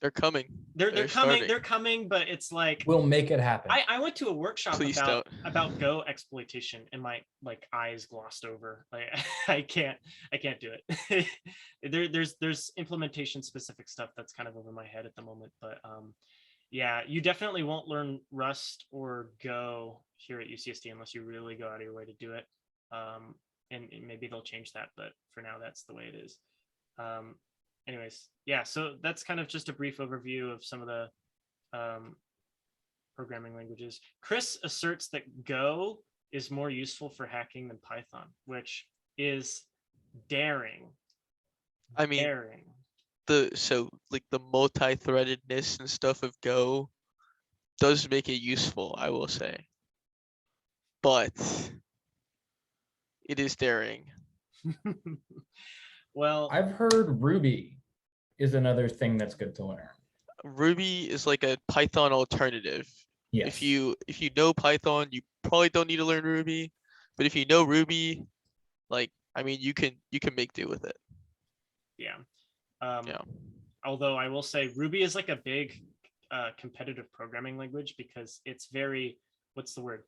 They're coming. They're coming. starting. They're coming, but it's like, We'll make it happen. I went to a workshop Please about Go exploitation, and my like eyes glossed over. Like, I can't do it. There's implementation specific stuff that's kind of over my head at the moment, but yeah, you definitely won't learn Rust or Go here at UCSD unless you really go out of your way to do it. And maybe they'll change that, but for now, that's the way it is. Anyways, yeah, so that's kind of just a brief overview of some of the programming languages. Chris asserts that Go is more useful for hacking than Python, which is daring. I mean, daring. like the multi-threadedness and stuff of Go does make it useful, I will say, but it is daring. Well, I've heard Ruby is another thing that's good to learn. Ruby is like a Python alternative. Yes. If you know Python, you probably don't need to learn Ruby, but if you know Ruby, like, I mean, you can make do with it. Yeah. Yeah. Although I will say Ruby is like a big competitive programming language, because it's very, what's the word,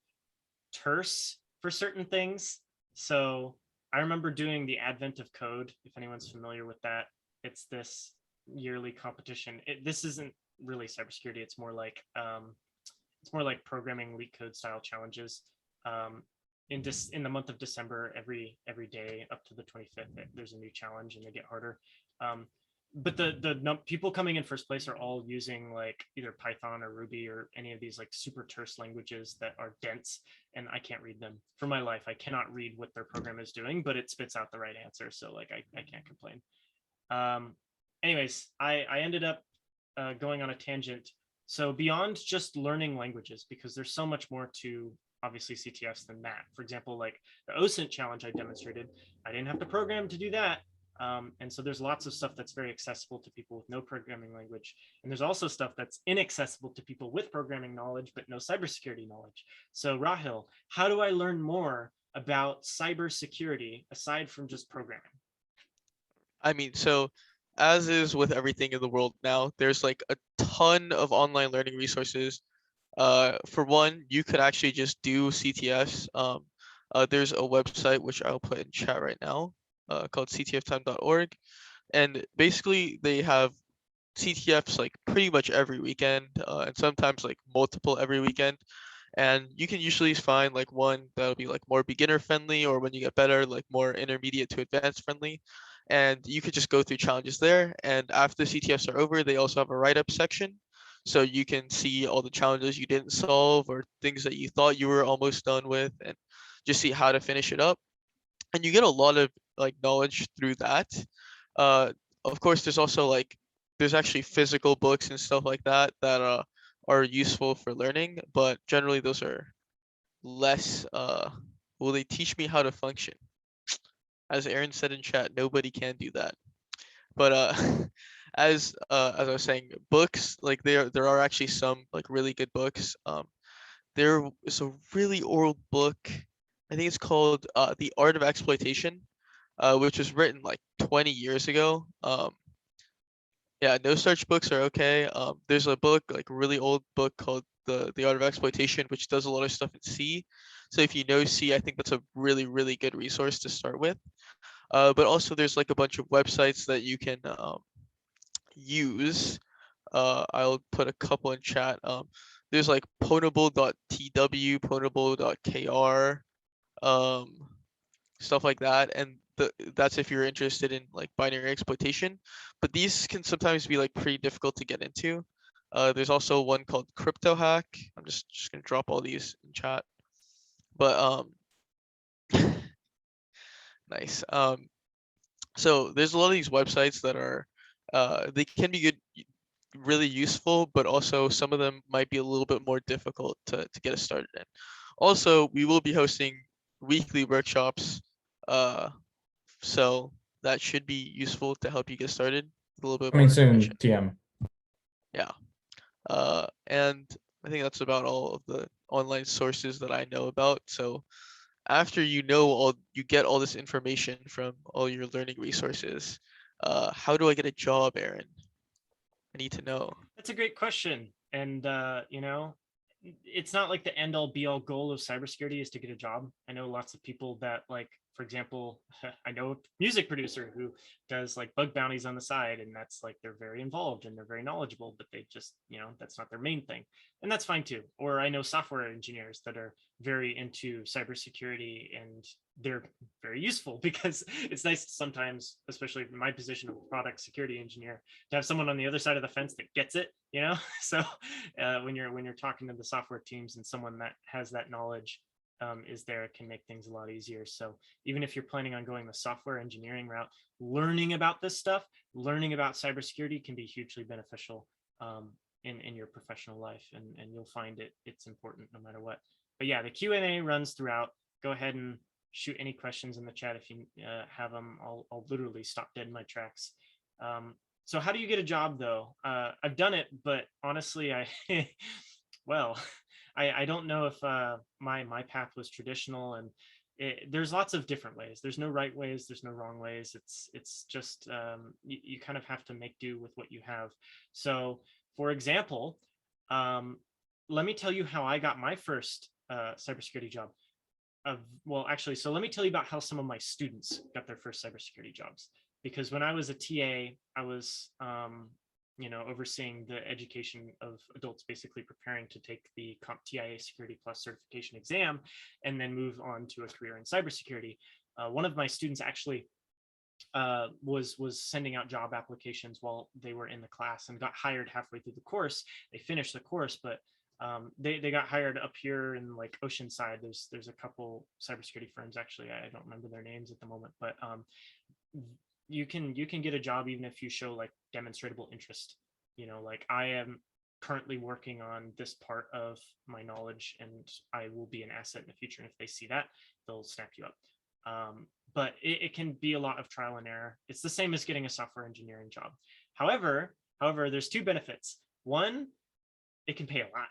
terse for certain things. So I remember doing the Advent of Code, if anyone's familiar with that. It's this yearly competition. This isn't really cybersecurity. It's more like programming leak code style challenges. In the month of December, every day up to the 25th, there's a new challenge, and they get harder. But the people coming in first place are all using like either Python or Ruby or any of these like super terse languages that are dense, and I can't read them for my life. I cannot read what their program is doing, but it spits out the right answer. So like I can't complain. Anyways, I ended up going on a tangent. So beyond just learning languages, because there's so much more to obviously Ctfs than that. For example, like the OSINT challenge I demonstrated, I didn't have to program to do that. And so there's lots of stuff that's very accessible to people with no programming language. And there's also stuff that's inaccessible to people with programming knowledge, but no cybersecurity knowledge. So Rahil, how do I learn more about cybersecurity aside from just programming? I mean, so as is with everything in the world now, there's like a ton of online learning resources. For one, you could actually just do Ctfs. There's a website which I'll put in chat right now, called ctftime.org, and basically they have Ctfs like pretty much every weekend, and sometimes like multiple every weekend. And you can usually find like one that'll be like more beginner friendly, or when you get better, like more intermediate to advanced friendly. And you could just go through challenges there. And after CTFs are over, they also have a write-up section. So you can see all the challenges you didn't solve or things that you thought you were almost done with, and just see how to finish it up. And you get a lot of like knowledge through that. Uh, of course, there's also like there's actually physical books and stuff like that that are useful for learning, but generally those are less. Will they teach me how to function? As Aaron said in chat, nobody can do that. But as I was saying, books like there are actually some like really good books. There is a really old book. I think it's called The Art of Exploitation, which was written like 20 years ago. Yeah, no search books are okay. There's a book, like a really old book called The Art of Exploitation, which does a lot of stuff in C. So if you know C, I think that's a really good resource to start with. But also there's like a bunch of websites that you can use. I'll put a couple in chat. There's like potable.tw, potable.kr, um, stuff like that, and that's if you're interested in like binary exploitation. But these can sometimes be like pretty difficult to get into. There's also one called Crypto Hack. I'm just gonna drop all these in chat. But nice. So there's a lot of these websites that are they can be good, really useful, but also some of them might be a little bit more difficult to get us started in. Also, we will be hosting weekly workshops, so that should be useful to help you get started with a little bit Coming more soon, information. TM. Yeah. And I think that's about all of the online sources that I know about. So after you get all this information from all your learning resources, how do I get a job, Aaron? I need to know. That's a great question. And, it's not like the end all be all goal of cybersecurity is to get a job. I know lots of people that, like, for example, I know a music producer who does like bug bounties on the side, and that's like they're very involved and they're very knowledgeable, but they just, that's not their main thing. And that's fine too. Or I know software engineers that are very into cybersecurity, and they're very useful because it's nice sometimes, especially in my position of product security engineer, to have someone on the other side of the fence that gets it. So when you're talking to the software teams and someone that has that knowledge is there, it can make things a lot easier. So even if you're planning on going the software engineering route, learning about this stuff, learning about cybersecurity can be hugely beneficial in your professional life, and you'll find it's important no matter what. But yeah, the Q&A runs throughout. Go ahead and shoot any questions in the chat if you have them. I'll literally stop dead in my tracks. So how do you get a job though? I've done it, but honestly, well, I don't know if my path was traditional, and there's lots of different ways. There's no right ways. There's no wrong ways. It's just you kind of have to make do with what you have. So, for example, let me tell you how I got my first cybersecurity job. Well, actually, so let me tell you about how some of my students got their first cybersecurity jobs. Because when I was a TA, I was overseeing the education of adults, basically preparing to take the CompTIA Security Plus certification exam and then move on to a career in cybersecurity. One of my students actually was sending out job applications while they were in the class and got hired halfway through the course. They finished the course, but they got hired up here in like Oceanside. There's a couple cybersecurity firms, actually. I don't remember their names at the moment, but you can get a job even if you show like demonstrable interest. Like I am currently working on this part of my knowledge, and I will be an asset in the future. And if they see that, they'll snap you up. But it can be a lot of trial and error. It's the same as getting a software engineering job. However, there's two benefits. One, it can pay a lot.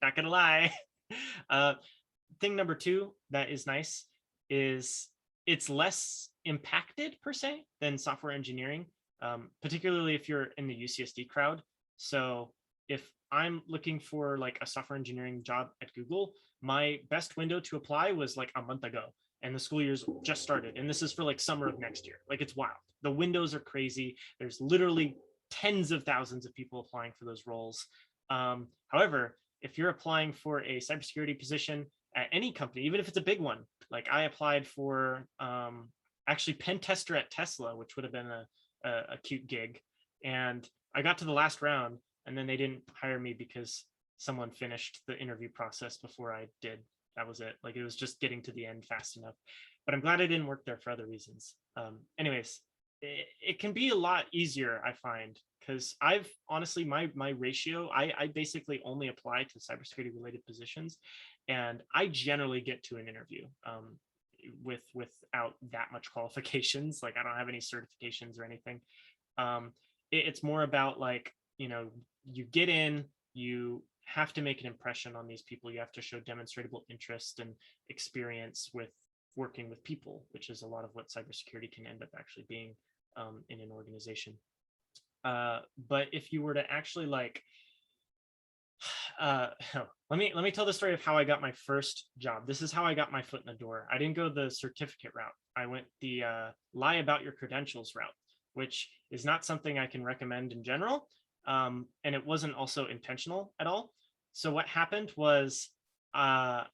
Not gonna lie. Thing number two that is nice is it's less impacted per se than software engineering, particularly if you're in the UCSD crowd. So if I'm looking for like a software engineering job at Google, my best window to apply was like a month ago, and the school year's just started. And this is for like summer of next year. Like it's wild. The windows are crazy. There's literally tens of thousands of people applying for those roles. However, if you're applying for a cybersecurity position at any company, even if it's a big one, like I applied for actually pen tester at Tesla, which would have been a cute gig. And I got to the last round and then they didn't hire me because someone finished the interview process before I did. That was it. Like it was just getting to the end fast enough. But I'm glad I didn't work there for other reasons. Anyways, it can be a lot easier, I find, because I've honestly my ratio, I basically only apply to cybersecurity related positions, and I generally get to an interview without that much qualifications. Like I don't have any certifications or anything. It's more about like, you know, you get in, you have to make an impression on these people. You have to show demonstrable interest and experience with working with people, which is a lot of what cybersecurity can end up actually being in an organization. But if you were to actually like, let me tell the story of how I got my first job. This is how I got my foot in the door. I didn't go the certificate route. I went the lie about your credentials route, which is not something I can recommend in general. And it wasn't also intentional at all. So what happened was I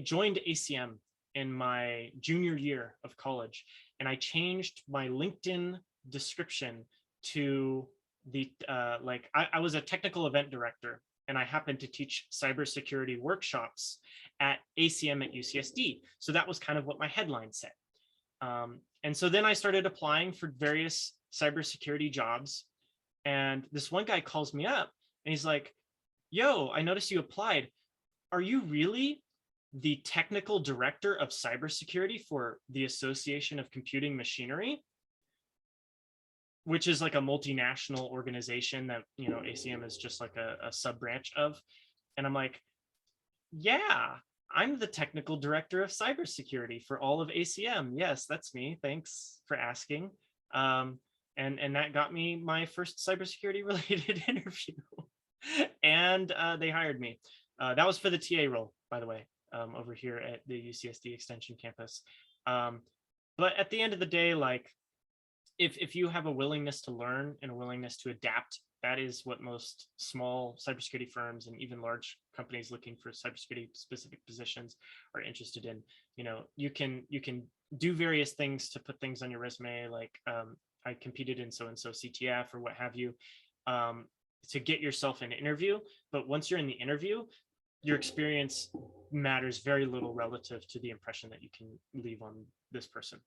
joined ACM in my junior year of college, and I changed my LinkedIn description to the I was a technical event director, and I happened to teach cybersecurity workshops at ACM at UCSD. So that was kind of what my headline said. And so then I started applying for various cybersecurity jobs. And this one guy calls me up and he's like, yo, I noticed you applied. Are you really the technical director of cybersecurity for the Association of Computing Machinery? Which is like a multinational organization that, you know, ACM is just like a sub branch of. And I'm like, yeah, I'm the technical director of cybersecurity for all of ACM. Yes, that's me. Thanks for asking. And that got me my first cybersecurity related interview. And they hired me. That was for the TA role, by the way, over here at the UCSD Extension campus. But at the end of the day, like, if you have a willingness to learn and a willingness to adapt, that is what most small cybersecurity firms and even large companies looking for cybersecurity specific positions are interested in. You know, you can do various things to put things on your resume, like I competed in so-and-so Ctf or what have you, to get yourself an interview. But once you're in the interview, your experience matters very little relative to the impression that you can leave on this person.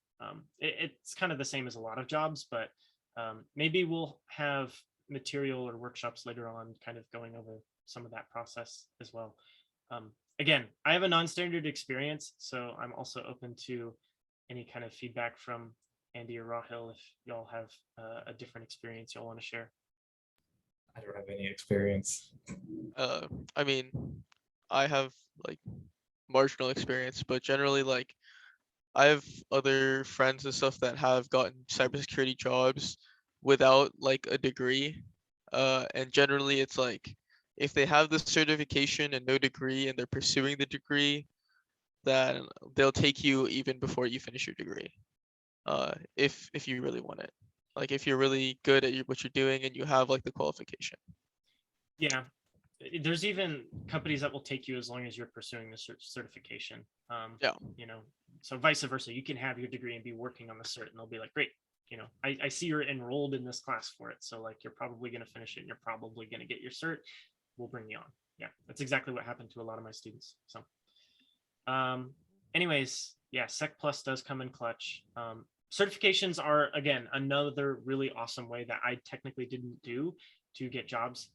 It's kind of the same as a lot of jobs, but maybe we'll have material or workshops later on kind of going over some of that process as well. Again, I have a non-standard experience, so I'm also open to any kind of feedback from Andy or Rahil if y'all have a different experience y'all want to share. I don't have any experience. I mean, I have like marginal experience, but generally like I have other friends and stuff that have gotten cybersecurity jobs without like a degree. And generally it's like if they have the certification and no degree and they're pursuing the degree, then they'll take you even before you finish your degree. If you really want it. Like if you're really good at what you're doing and you have like the qualification. Yeah, there's even companies that will take you as long as you're pursuing the certification. Yeah. You know, so vice versa, you can have your degree and be working on the cert, and they'll be like, great, you know, I see you're enrolled in this class for it, so like you're probably going to finish it and you're probably going to get your cert. We'll bring you on. Yeah, that's exactly what happened to a lot of my students. So anyways, yeah, Sec Plus does come in clutch. Certifications are, again, another really awesome way that I technically didn't do to get jobs.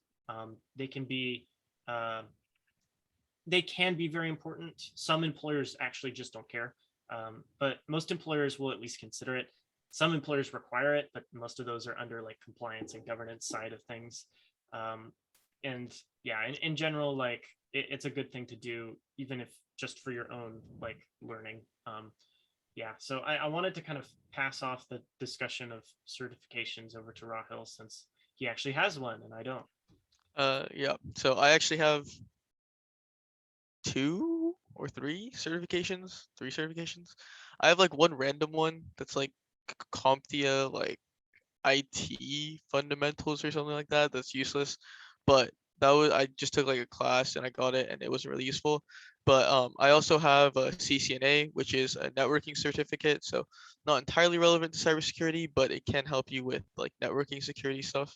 They can be very important. Some employers actually just don't care, but most employers will at least consider it. Some employers require it, but most of those are under like compliance and governance side of things. And yeah, in general, like it's a good thing to do, even if just for your own like learning. Yeah, so I wanted to kind of pass off the discussion of certifications over to Rahil since he actually has one and I don't. Yeah, so I actually have 2 or 3 certifications. I have like one random one that's like CompTIA, like IT fundamentals or something like that. That's useless, but I just took like a class and I got it and it wasn't really useful. But I also have a CCNA, which is a networking certificate. So not entirely relevant to cybersecurity, but it can help you with like networking security stuff.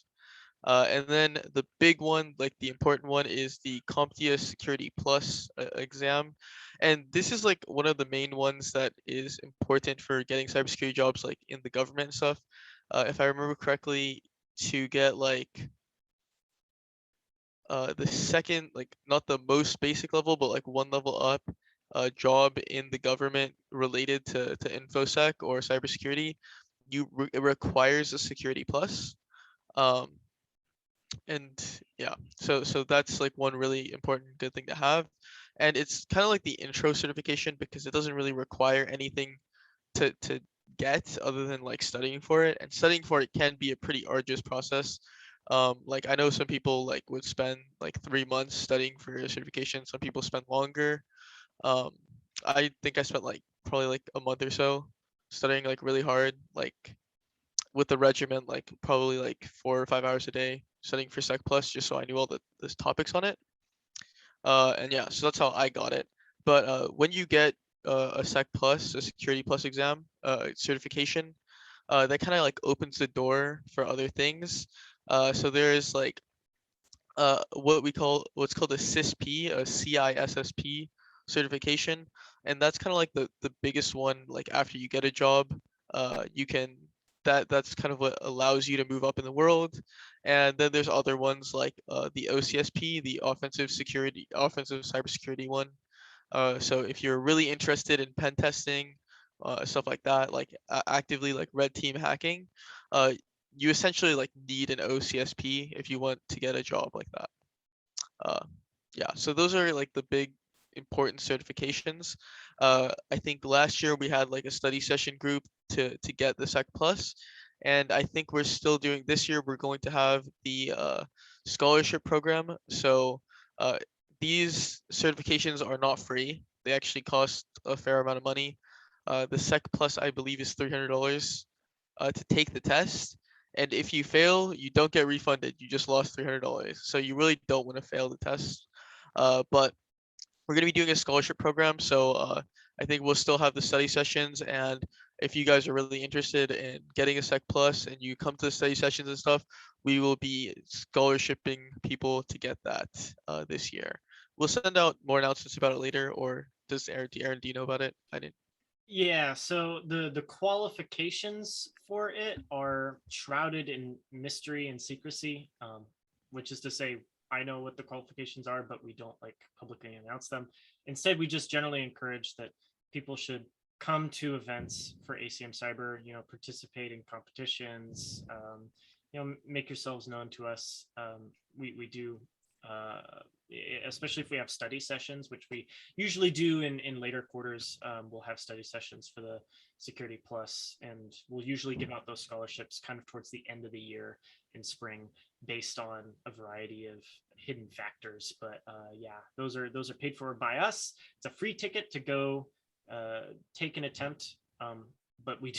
And then the big one, like the important one, is the CompTIA Security Plus exam. And this is like one of the main ones that is important for getting cybersecurity jobs like in the government and stuff. If I remember correctly, to get like the second, like not the most basic level, but like one level up job in the government related to infosec or cybersecurity, it requires a security plus. Um, and yeah, so that's like one really important good thing to have, and it's kind of like the intro certification because it doesn't really require anything to get other than like studying for it, and studying for it can be a pretty arduous process. Like I know some people like would spend like 3 months studying for a certification, some people spend longer. um I think I spent like probably like a month or so studying like really hard, like with the regiment, like probably like 4 or 5 hours a day studying for Sec Plus just so I knew all the topics on it. And yeah, so that's how I got it. But when you get a Sec Plus, a Security Plus exam certification, that kind of like opens the door for other things. So there's like what's called a CISP, a CISSP certification, and that's kind of like the biggest one. Like after you get a job, you can that's kind of what allows you to move up in the world. And then there's other ones like the OCSP, the offensive cybersecurity one. So if you're really interested in pen testing, stuff like that, like actively like red team hacking, uh, you essentially like need an OCSP if you want to get a job like that. Uh, yeah, so those are like the big important certifications. I think last year we had like a study session group to get the Sec Plus, and I think we're still doing this year. We're going to have the scholarship program. So uh, these certifications are not free. They actually cost a fair amount of money. The Sec Plus, I believe, is $300 to take the test. And if you fail, you don't get refunded. You just lost $300. So you really don't want to fail the test. But we're going to be doing a scholarship program. So I think we'll still have the study sessions. And if you guys are really interested in getting a Sec Plus and you come to the study sessions and stuff, we will be scholarshiping people to get that this year. We'll send out more announcements about it later. Or does Aaron, do you know about it? I didn't. Yeah, so the qualifications for it are shrouded in mystery and secrecy, which is to say, I know what the qualifications are, but we don't like publicly announce them. Instead, we just generally encourage that people should come to events for ACM Cyber, participate in competitions, make yourselves known to us. We do, uh, especially if we have study sessions, which we usually do in later quarters. We'll have study sessions for the Security Plus, and we'll usually give out those scholarships kind of towards the end of the year in spring, based on a variety of hidden factors. But yeah, those are paid for by us. It's a free ticket to go take an attempt. But we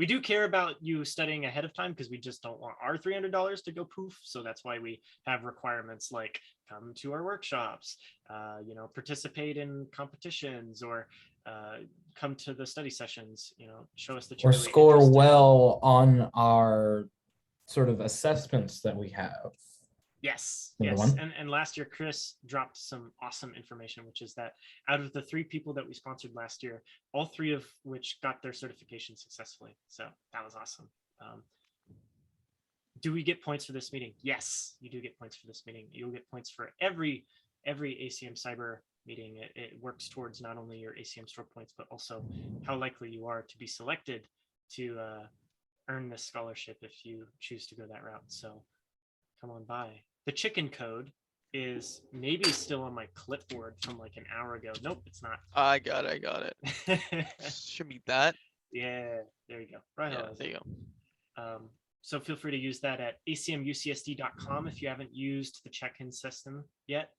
do care about you studying ahead of time, because we just don't want our $300 to go poof. So that's why we have requirements like come to our workshops, participate in competitions, or come to the study sessions, show us that you're Or really score interested. well on our sort of assessments that we have. Yes, Number yes. one. And last year, Chris dropped some awesome information, which is that out of the 3 people that we sponsored last year, all 3 of which got their certification successfully. So that was awesome. Do we get points for this meeting? Yes, you do get points for this meeting. You'll get points for every ACM Cyber meeting. It works towards not only your ACM store points, but also how likely you are to be selected to earn this scholarship if you choose to go that route. So come on by. The chicken code is maybe still on my clipboard from like an hour ago. Nope, it's not. I got it. Should be that. Yeah, there you go. Right. Yeah, there you go. So feel free to use that at acmucsd.com. If you haven't used the check-in system yet,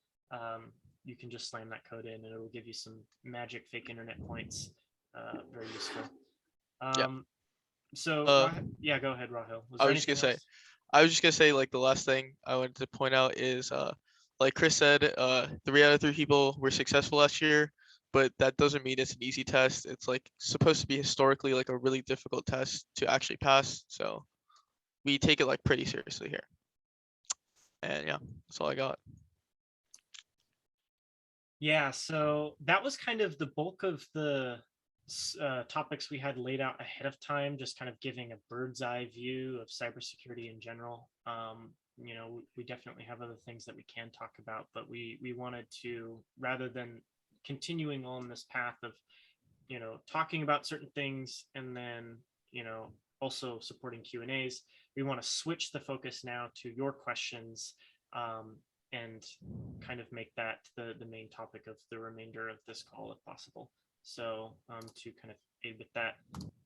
you can just slam that code in and it'll give you some magic fake internet points. Very useful. Yeah. So yeah, go ahead, Rahil. Was there anything else? I was just gonna say like the last thing I wanted to point out is like Chris said, 3 out of 3 people were successful last year, but that doesn't mean it's an easy test. It's like supposed to be historically like a really difficult test to actually pass. So we take it like pretty seriously here. And yeah, that's all I got. Yeah, so that was kind of the bulk of the topics we had laid out ahead of time, just kind of giving a bird's eye view of cybersecurity in general. You know, we definitely have other things that we can talk about, but we wanted to, rather than continuing on this path of, you know, talking about certain things and then, you know, also supporting Q&As, we want to switch the focus now to your questions, and kind of make that the main topic of the remainder of this call if possible. So to kind of aid with that,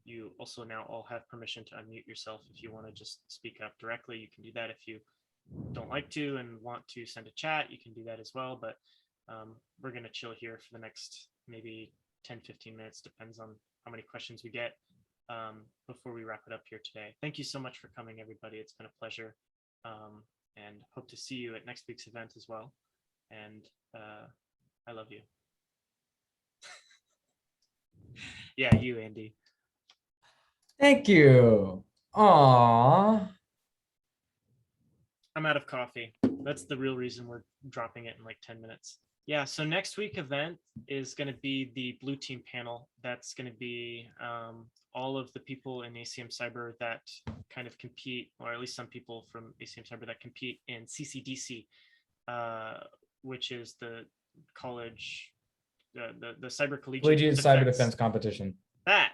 you also now all have permission to unmute yourself. If you want to just speak up directly, you can do that. If you don't like to and want to send a chat, you can do that as well. But we're going to chill here for the next maybe 10-15 minutes, depends on how many questions we get, before we wrap it up here today. Thank you so much for coming, everybody. It's been a pleasure, and hope to see you at next week's event as well. And I love you. Yeah, you, Andy. Thank you. Aww. I'm out of coffee. That's the real reason we're dropping it in like 10 minutes. Yeah, so next week event is going to be the blue team panel. That's going to be all of the people in Acm Cyber that kind of compete, or at least some people from Acm Cyber that compete in CCDC, which is the college, the Cyber Collegiate Cyber Defense Competition. That,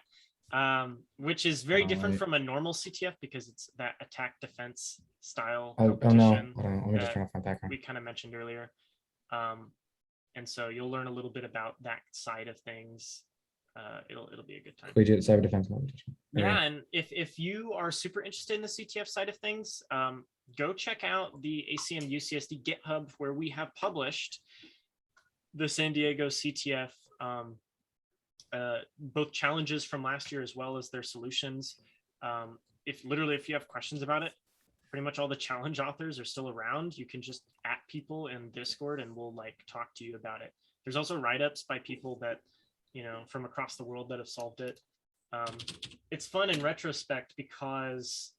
which is very different Right. from a normal CTF because it's that attack defense style Oh no, competition hold on. Let me just that turn off my background. we kind of mentioned earlier. And so you'll learn a little bit about that side of things. It'll be a good time. Collegiate Cyber Defense Competition. Yeah, and if you are super interested in the CTF side of things, go check out the ACM UCSD GitHub, where we have published the San Diego CTF, both challenges from last year as well as their solutions. If you have questions about it, pretty much all the challenge authors are still around. You can just at people in Discord and we'll like talk to you about it. There's also write-ups by people that, you know, from across the world that have solved it. It's fun in retrospect because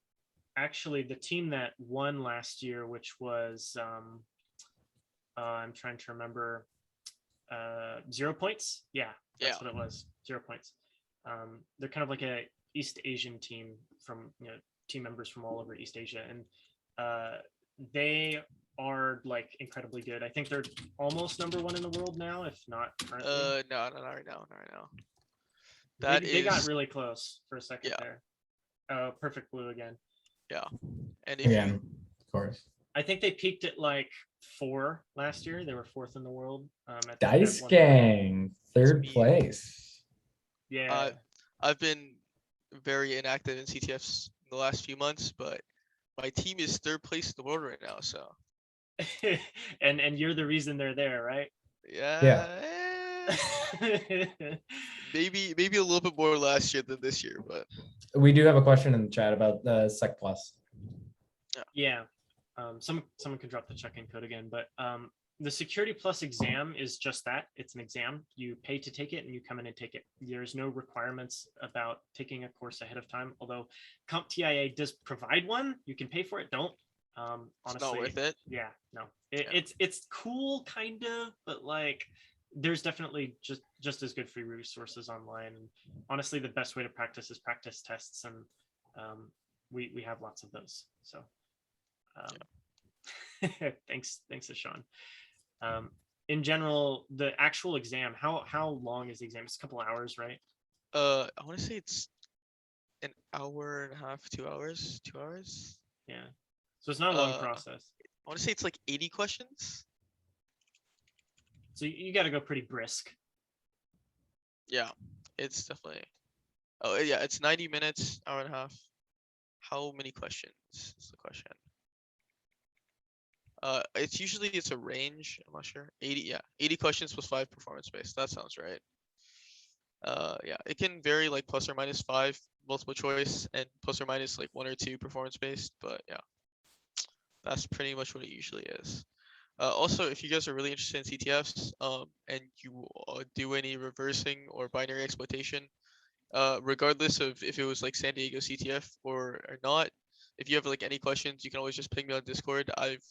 actually the team that won last year, which was, I'm trying to remember, 0 points. Yeah, that's what it was. 0 points. They're kind of like a East Asian team from, you know, team members from all over East Asia, and they are like incredibly good. I think they're almost #1 in the world now, if not currently. No, not right now. They got really close for a second there. Oh, perfect blue again. Yeah, and if Again, of course. I think they peaked at like 4 last year. They were 4th in the world. Dice Gang, 3rd place. Yeah. I've been very inactive in CTFs in the last few months, but my team is 3rd place in the world right now. So, and you're the reason they're there, right? Yeah. Maybe a little bit more last year than this year, but we do have a question in the chat about the Sec Plus. Yeah. Someone could drop the check-in code again, but the Security Plus exam is just that. It's an exam. You pay to take it and you come in and take it. There's no requirements about taking a course ahead of time, although CompTIA does provide one. You can pay for it. Don't. Honestly, it's not worth it. Yeah, no. It's cool, kind of, but like there's definitely just as good free resources online. And honestly, the best way to practice is practice tests, and we have lots of those. So thanks to Sean. In general, the actual exam, how long is the exam? It's a couple hours, right? I want to say it's an hour and a half, 2 hours. 2 hours. Yeah. So it's not a long process. I want to say it's like 80 questions. So you got to go pretty brisk. Yeah, it's definitely. Oh yeah, it's 90 minutes, hour and a half. How many questions is the question? It's a range. I'm not sure. 80, yeah, 80 questions plus 5 performance based. That sounds right. Yeah, it can vary like plus or minus 5 multiple choice and plus or minus like 1 or 2 performance based. But yeah, that's pretty much what it usually is. Also, if you guys are really interested in CTFs, and you do any reversing or binary exploitation, regardless of if it was like San Diego CTF or not, if you have like any questions, you can always just ping me on Discord. I've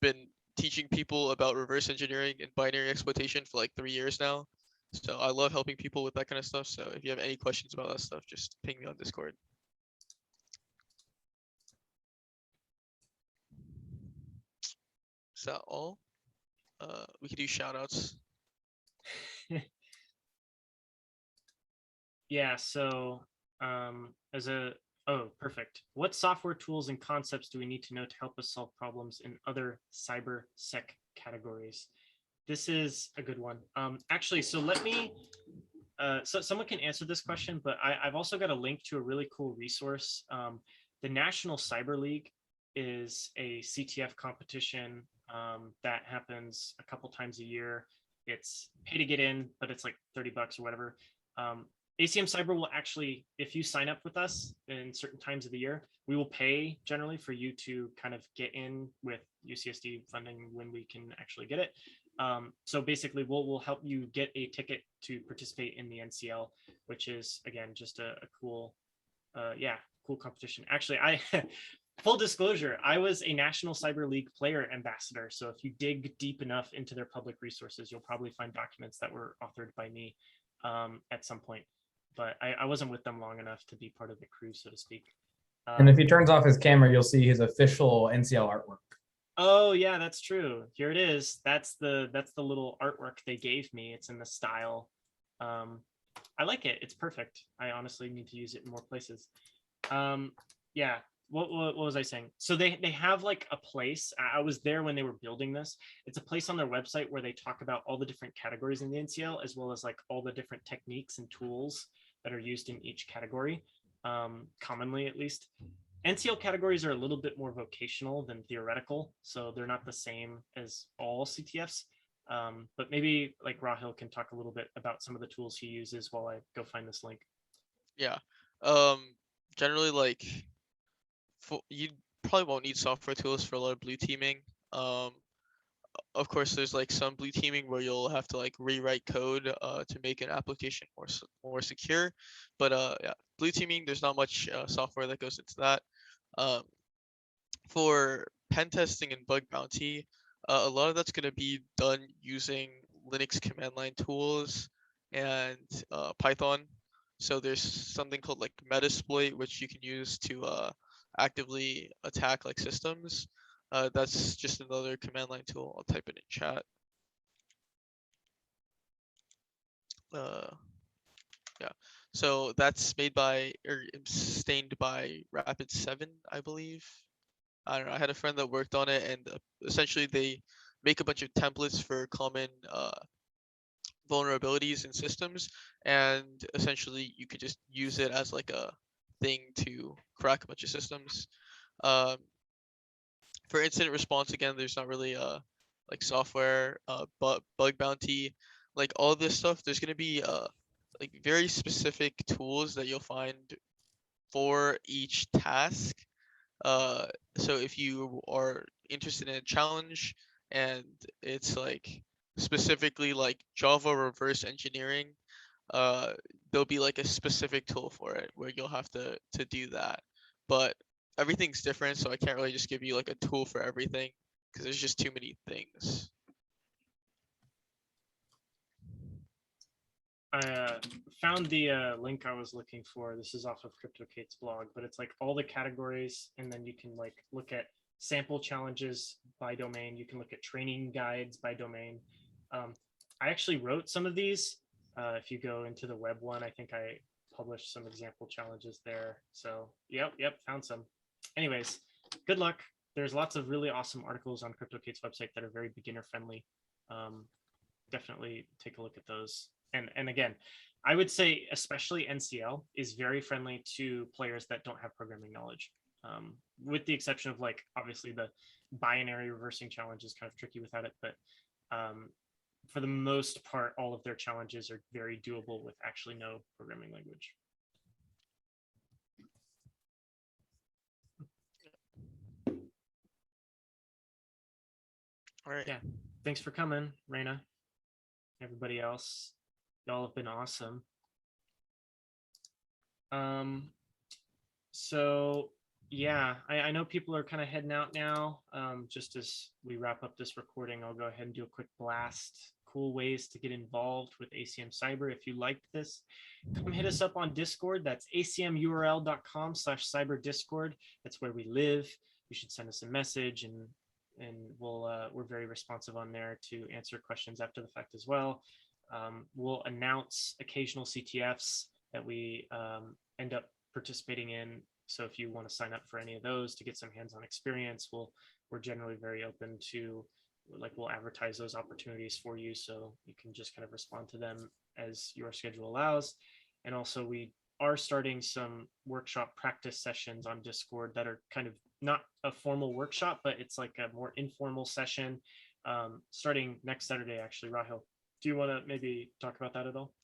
been teaching people about reverse engineering and binary exploitation for like 3 years now. So I love helping people with that kind of stuff. So if you have any questions about that stuff, just ping me on Discord. Is that all? We could do shout outs. Yeah, so perfect. What software tools and concepts do we need to know to help us solve problems in other cyber sec categories? This is a good one. Actually, so let me, so someone can answer this question, but I've also got a link to a really cool resource. The National Cyber League is a CTF competition that happens a couple times a year. It's pay to get in, but it's like $30 or whatever. Acm Cyber will actually, if you sign up with us in certain times of the year, we will pay generally for you to kind of get in with UCSD funding when we can actually get it. So basically, we'll help you get a ticket to participate in the NCL, which is again just a cool, cool competition. Actually, full disclosure, I was a National Cyber League player ambassador. So if you dig deep enough into their public resources, you'll probably find documents that were authored by me at some point. But I wasn't with them long enough to be part of the crew, so to speak. And if he turns off his camera, you'll see his official NCL artwork. Oh yeah, that's true. Here it is. That's the little artwork they gave me. It's in the style. I like it. It's perfect. I honestly need to use it in more places. Yeah. What was I saying? So they have like a place. I was there when they were building this. It's a place on their website where they talk about all the different categories in the NCL, as well as like all the different techniques and tools that are used in each category, commonly at least. NCL categories are a little bit more vocational than theoretical, so they're not the same as all CTFs. But maybe like Rahil can talk a little bit about some of the tools he uses while I go find this link. Yeah. Generally, like, you probably won't need software tools for a lot of blue teaming. Of course, there's like some blue teaming where you'll have to like rewrite code to make an application more secure. But yeah, blue teaming, there's not much software that goes into that. For pen testing and bug bounty, a lot of that's going to be done using Linux command line tools and Python. So there's something called like Metasploit, which you can use to actively attack like systems. That's just another command line tool. I'll type it in chat. Yeah, so that's made by or sustained by Rapid7, I believe. I don't know. I had a friend that worked on it, and essentially they make a bunch of templates for common vulnerabilities in systems, and essentially you could just use it as like a thing to crack a bunch of systems. For incident response, again, there's not really like software, but bug bounty, like all this stuff. There's gonna be like very specific tools that you'll find for each task. So if you are interested in a challenge and it's like specifically like Java reverse engineering, there'll be like a specific tool for it where you'll have to do that. But everything's different, so I can't really just give you like a tool for everything because there's just too many things. I found the link I was looking for. This is off of CryptoKate's blog, but it's like all the categories, and then you can like look at sample challenges by domain. You can look at training guides by domain. I actually wrote some of these. If you go into the web one, I think I published some example challenges there. So yep, found some. Anyways, good luck. There's lots of really awesome articles on CryptoKate's website that are very beginner friendly. Definitely take a look at those. And again, I would say especially NCL is very friendly to players that don't have programming knowledge, with the exception of like obviously the binary reversing challenge is kind of tricky without it, but for the most part, all of their challenges are very doable with actually no programming language. All right. Yeah. Thanks for coming, Raina. Everybody else, y'all have been awesome. So yeah, I know people are kind of heading out now. Just as we wrap up this recording, I'll go ahead and do a quick blast. Cool ways to get involved with ACM Cyber. If you liked this, come hit us up on Discord. That's acmurl.com/cyberdiscord. That's where we live. You should send us a message, and we're very responsive on there to answer questions after the fact as well. We'll announce occasional Ctfs that we end up participating in. So if you want to sign up for any of those to get some hands-on experience, we're generally very open to, like, we'll advertise those opportunities for you, so you can just kind of respond to them as your schedule allows. And also we are starting some workshop practice sessions on Discord that are kind of not a formal workshop, but it's like a more informal session starting next Saturday, actually. Rahil, do you want to maybe talk about that at all?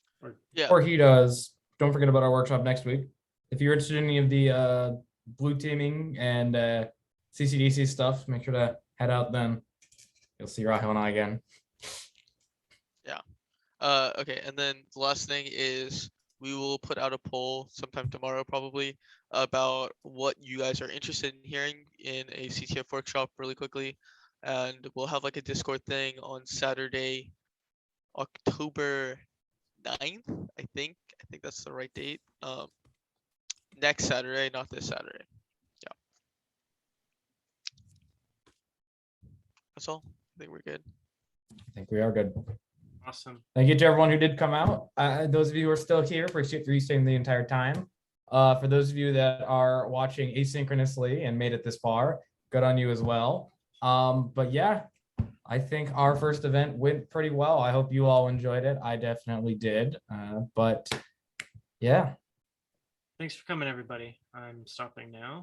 Yeah. Or he does. Don't forget about our workshop next week. If you're interested in any of the blue teaming and CCDC stuff, make sure to head out then. You'll see Rahel and I again. Yeah. Okay. And then the last thing is we will put out a poll sometime tomorrow, probably, about what you guys are interested in hearing in a CTF workshop really quickly. And we'll have like a Discord thing on Saturday, October 9th, I think. I think that's the right date. Next Saturday, not this Saturday. Yeah. That's all. I think we're good. I think we are good. Awesome. Thank you to everyone who did come out. Those of you who are still here, appreciate you staying the entire time. For those of you that are watching asynchronously and made it this far, good on you as well. But yeah, I think our first event went pretty well. I hope you all enjoyed it. I definitely did. But yeah. Thanks for coming, everybody. I'm stopping now.